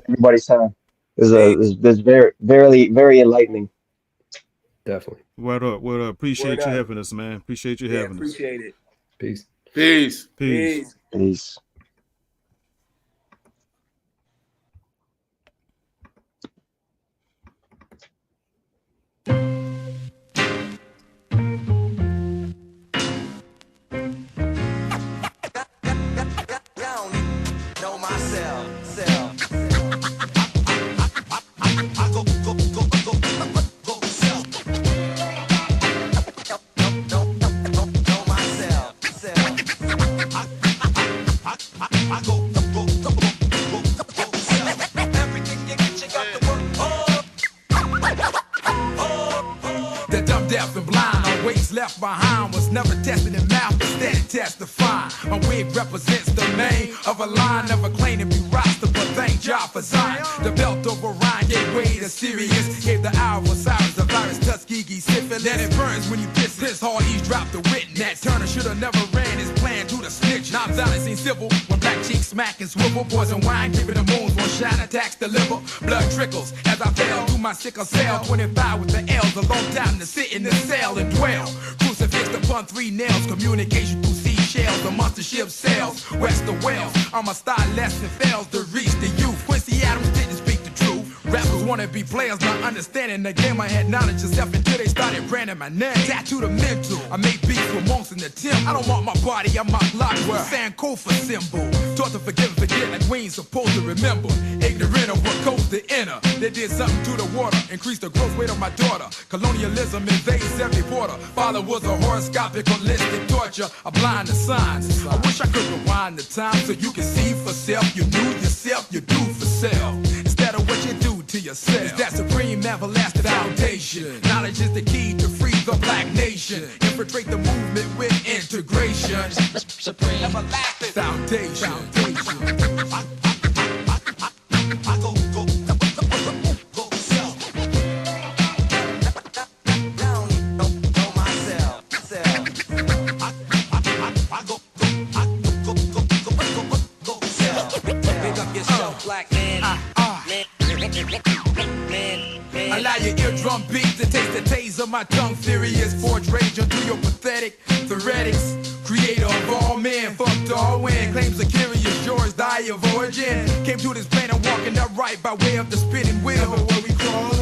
everybody's time. It's very, very enlightening. Definitely. What up? Appreciate you having us, man. Appreciate you having us. Appreciate it. Peace. Peace. Peace. Peace. Left behind was never tested in mouth, instead testifying. My wig represents the main of a line, never claim to be roster, but thank Jah for Zion. The belt over Ryan gave way to Sirius, gave the hour of Cyrus, the virus, Tuskegee, syphilis. Then it burns when you piss hard, eavesdrop the witness. Turner should have never ran his plan to the snitch. Non-violence ain't civil, when black cheeks smack and swivel. Poison wine, giving the moons, one shine attacks the liver. Blood trickles as I fell through my sickle cell. 25 with the L's, a long time to sit in the cell and dwell. Crucifixed upon 3 nails, communication through seashells. The monster ship sails west of Wales. I'm a star less than fails to reach the youth. Quincy Adams didn't speak the truth. Rappers wanna be players, not understanding the game. I had knowledge of self until they started branding my name. Tattoo the mental, I made beats with monks in the temple. I don't want my body, I mock Lockwood. Sanko for symbol. Taught to forgive and forget like we ain't supposed to remember. Ignorant of what goes to enter. They did something to the water, increased the growth rate of my daughter. Colonialism invades every border. Father was a horoscopic holistic torture, a blind to signs. I wish I could rewind the time so you can see for self. You knew yourself, you do for self. Instead of what you do to yourself. It's that supreme everlasting foundation. Knowledge is the key to free the black nation. Infiltrate the movement with integration. Supreme everlasting foundation. I go self. Know myself. I go self. Pick up yourself, black man. Allow your eardrum beat to taste the taste of my tongue. Furious, forge rage unto your pathetic theoretics. Creator of all men, fuck Darwin. Claims a curious yours, die of origin. Came to this planet walking upright by way of the spinning wheel.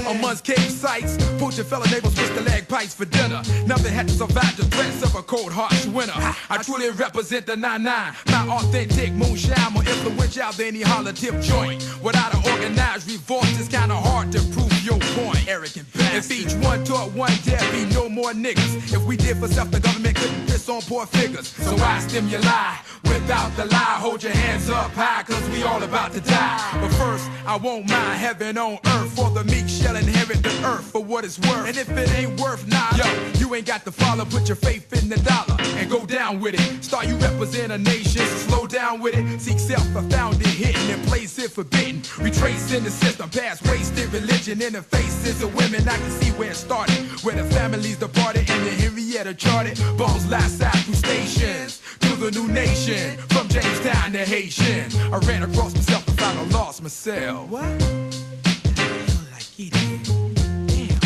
Amongst cave sites, poaching fella neighbors with the leg pipes for dinner. Nothing had to survive the threats of a cold, harsh winter. I truly represent the 9-9. My authentic moonshine, more influential than any holler tip joint. Without an organized revolt, it's kinda hard to prove your point. Arrogant bastard. If each one taught one, there'd be no more niggas. If we did for self, the government couldn't piss on poor figures. So I stimuli without the lie. Hold your hands up high, cause we all about to die. But first, I won't mind heaven on earth. For the meek shall inherit the earth for what it's worth. And if it ain't worth nada, you ain't got to follow. Put your faith in the dollar and go down with it. Start you represent a nation, so slow down with it. Seek self, I found it hidden and place it forbidden. Retracing the system, past wasted religion in in the faces of women, I can see where it started. Where the families departed and the Henrietta charted. Bones last out through stations to the new nation. From Jamestown to Haitian. I ran across myself and found I lost myself. What? Like eating. Damn.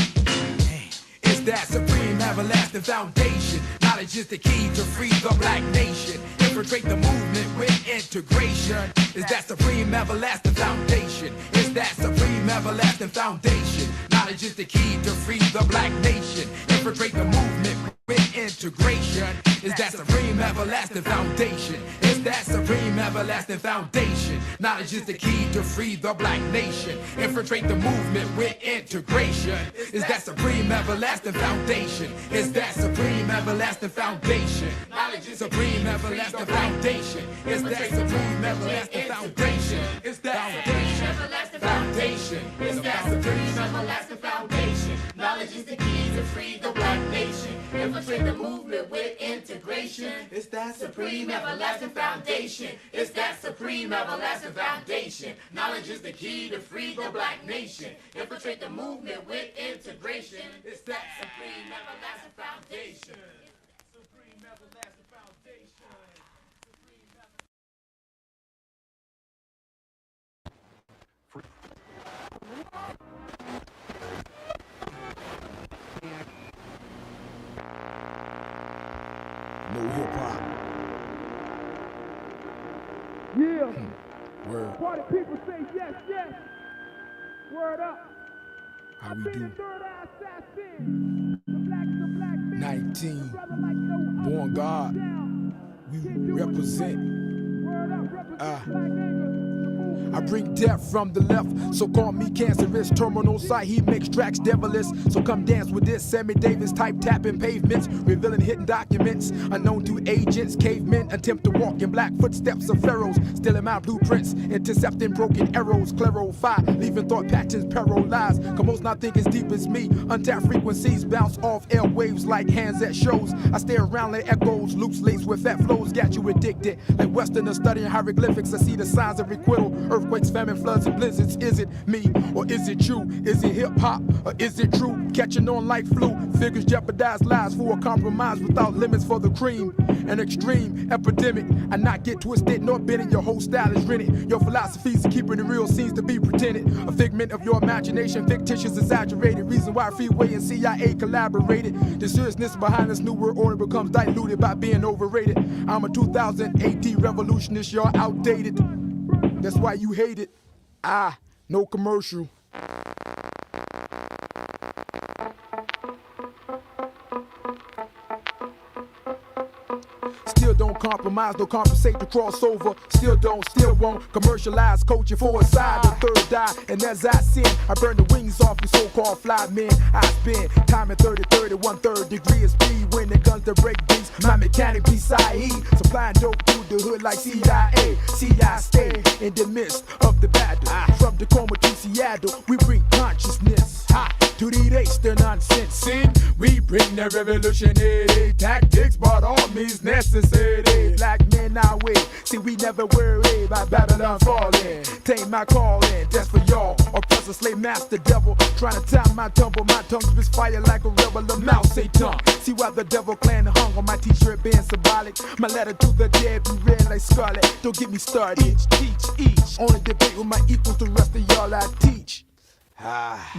It's that supreme everlasting foundation. Knowledge is the key to free the black nation. Infiltrate the movement with integration. Is that supreme everlasting foundation. Is that supreme everlasting foundation. Knowledge is the key to free the black nation. Infiltrate the movement with integration. Is that supreme everlasting foundation. Is that supreme everlasting foundation. Knowledge is the key to free the black nation. Infiltrate the movement with integration. Is that supreme everlasting foundation. Is that supreme everlasting foundation. Knowledge is supreme everlasting foundation. Is that supreme everlasting foundation. Is that supreme everlasting foundation. Is that supreme everlasting foundation. Knowledge is the key to free the black nation. Infiltrate the movement with integration. It's that supreme everlasting foundation. It's that supreme everlasting foundation. Knowledge is the key to free the black nation. Infiltrate the movement with integration. It's that supreme everlasting foundation. Supreme everlasting foundation. No hip hop. Yeah. Word. Party people say yes, yes. Word up. How we do? 19. Born God. We represent. I bring death from the left, so call me cancerous. Terminal site, he makes tracks devilish. So come dance with this Sammy Davis type tapping pavements, revealing hidden documents unknown to agents. Cavemen attempt to walk in black footsteps of pharaohs, stealing my blueprints, intercepting broken arrows. Clarify, leaving thought patterns paralyzed. Cause not think as deep as me. Untapped frequencies bounce off airwaves like hands at shows. I stare around like echoes, loops laced with fat flows. Got you addicted, like Westerners studying hieroglyphics. I see the signs of requital. Earthquakes, famine, floods, and blizzards. Is it me or is it you? Is it hip hop or is it true? Catching on like flu. Figures jeopardize lives for a compromise without limits for the cream. An extreme epidemic. I not get twisted nor bending. Your whole style is rented. Your philosophies of keeping it real seems to be pretended. A figment of your imagination, fictitious, exaggerated. Reason why Freeway and CIA collaborated. The seriousness behind this new world order becomes diluted by being overrated. I'm a 2000 AD revolutionist. Y'all outdated. That's why you hate it. No commercial. Still don't compromise, don't compensate to cross over. Still don't, still won't commercialize coaching for a side. The third die, and as I sin, I burn the wings off you so-called fly men. I spend time at 30, 1/3 degree of speed when it comes to break beats. My mechanic be Sayeed, supplying dope through the hood like CIA. See, I stay in the midst of the battle. From Tacoma to Seattle, we bring consciousness to the Eastern nonsense. Sin, we bring the revolutionary tactics, but all means necessary. Black men our way, see we never worry about Babylon falling. Tame my calling, that's for y'all. Oppressor, slave master, devil, trying to time my tumble. My tongue spits fire like a rebel, a mouse say tongue. See why the devil clan hung on my t-shirt being symbolic. My letter to the dead be red like scarlet. Don't get me started. Teach, each. Only debate with my equals, the rest of y'all I teach.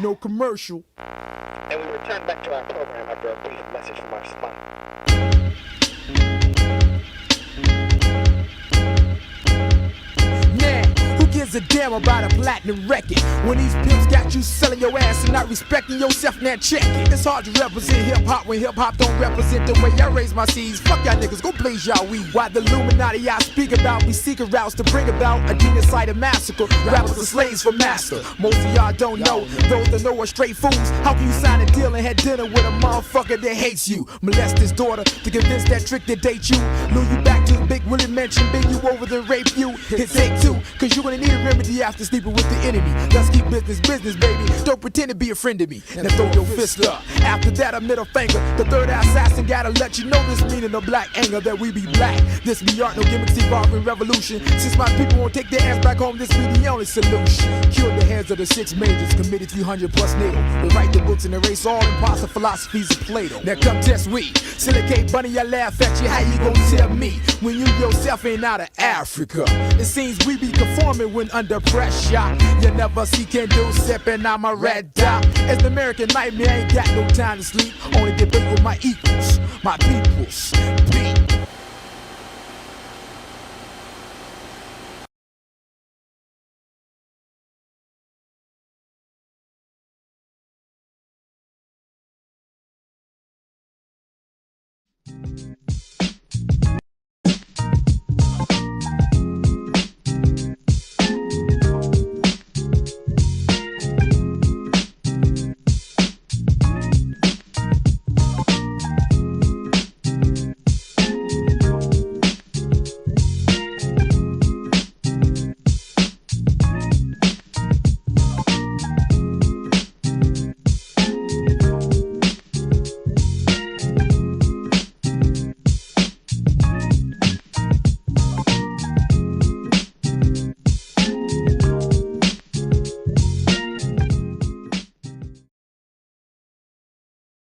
No commercial. And we return back to our program after a brief message from our sponsor. Who gives a damn about a platinum record when these pimps got you selling your ass and not respecting yourself? Now check it. It's hard to represent hip-hop when hip-hop don't represent the way I raise my seeds. Fuck y'all niggas, go blaze y'all weed. Why the Illuminati I speak about be secret routes to bring about a genocidal massacre. Rappers are slaves for master. Most of y'all don't know. Those that know are straight fools. How can you sign a deal and have dinner with a motherfucker that hates you? Molest his daughter to convince that trick to date you. Lure you back to the big Willie mention big you over than rape you. Hit take two, cause you're gonna need a remedy after sleeping with the enemy. Let's keep business business, baby. Don't pretend to be a friend of me. Now throw your fist up. After that, a middle finger. The third eye assassin gotta let you know this meaning of black anger, that we be black. This be art, no gimmicks evolving revolution. Since my people won't take their ass back home, this be the only solution. Cure the heads of the 6 majors, committed 300 plus NATO. We'll write the books and erase all impossible philosophies of Plato. Now come test we. Silicate bunny, I laugh at you. How you gonna tell me when you yourself ain't out of Africa? It seems we be conforming when under pressure. You never see Kindu sipping, I'm a red dot. As the American nightmare, ain't got no time to sleep. Only debate with my equals, my peoples. Beat.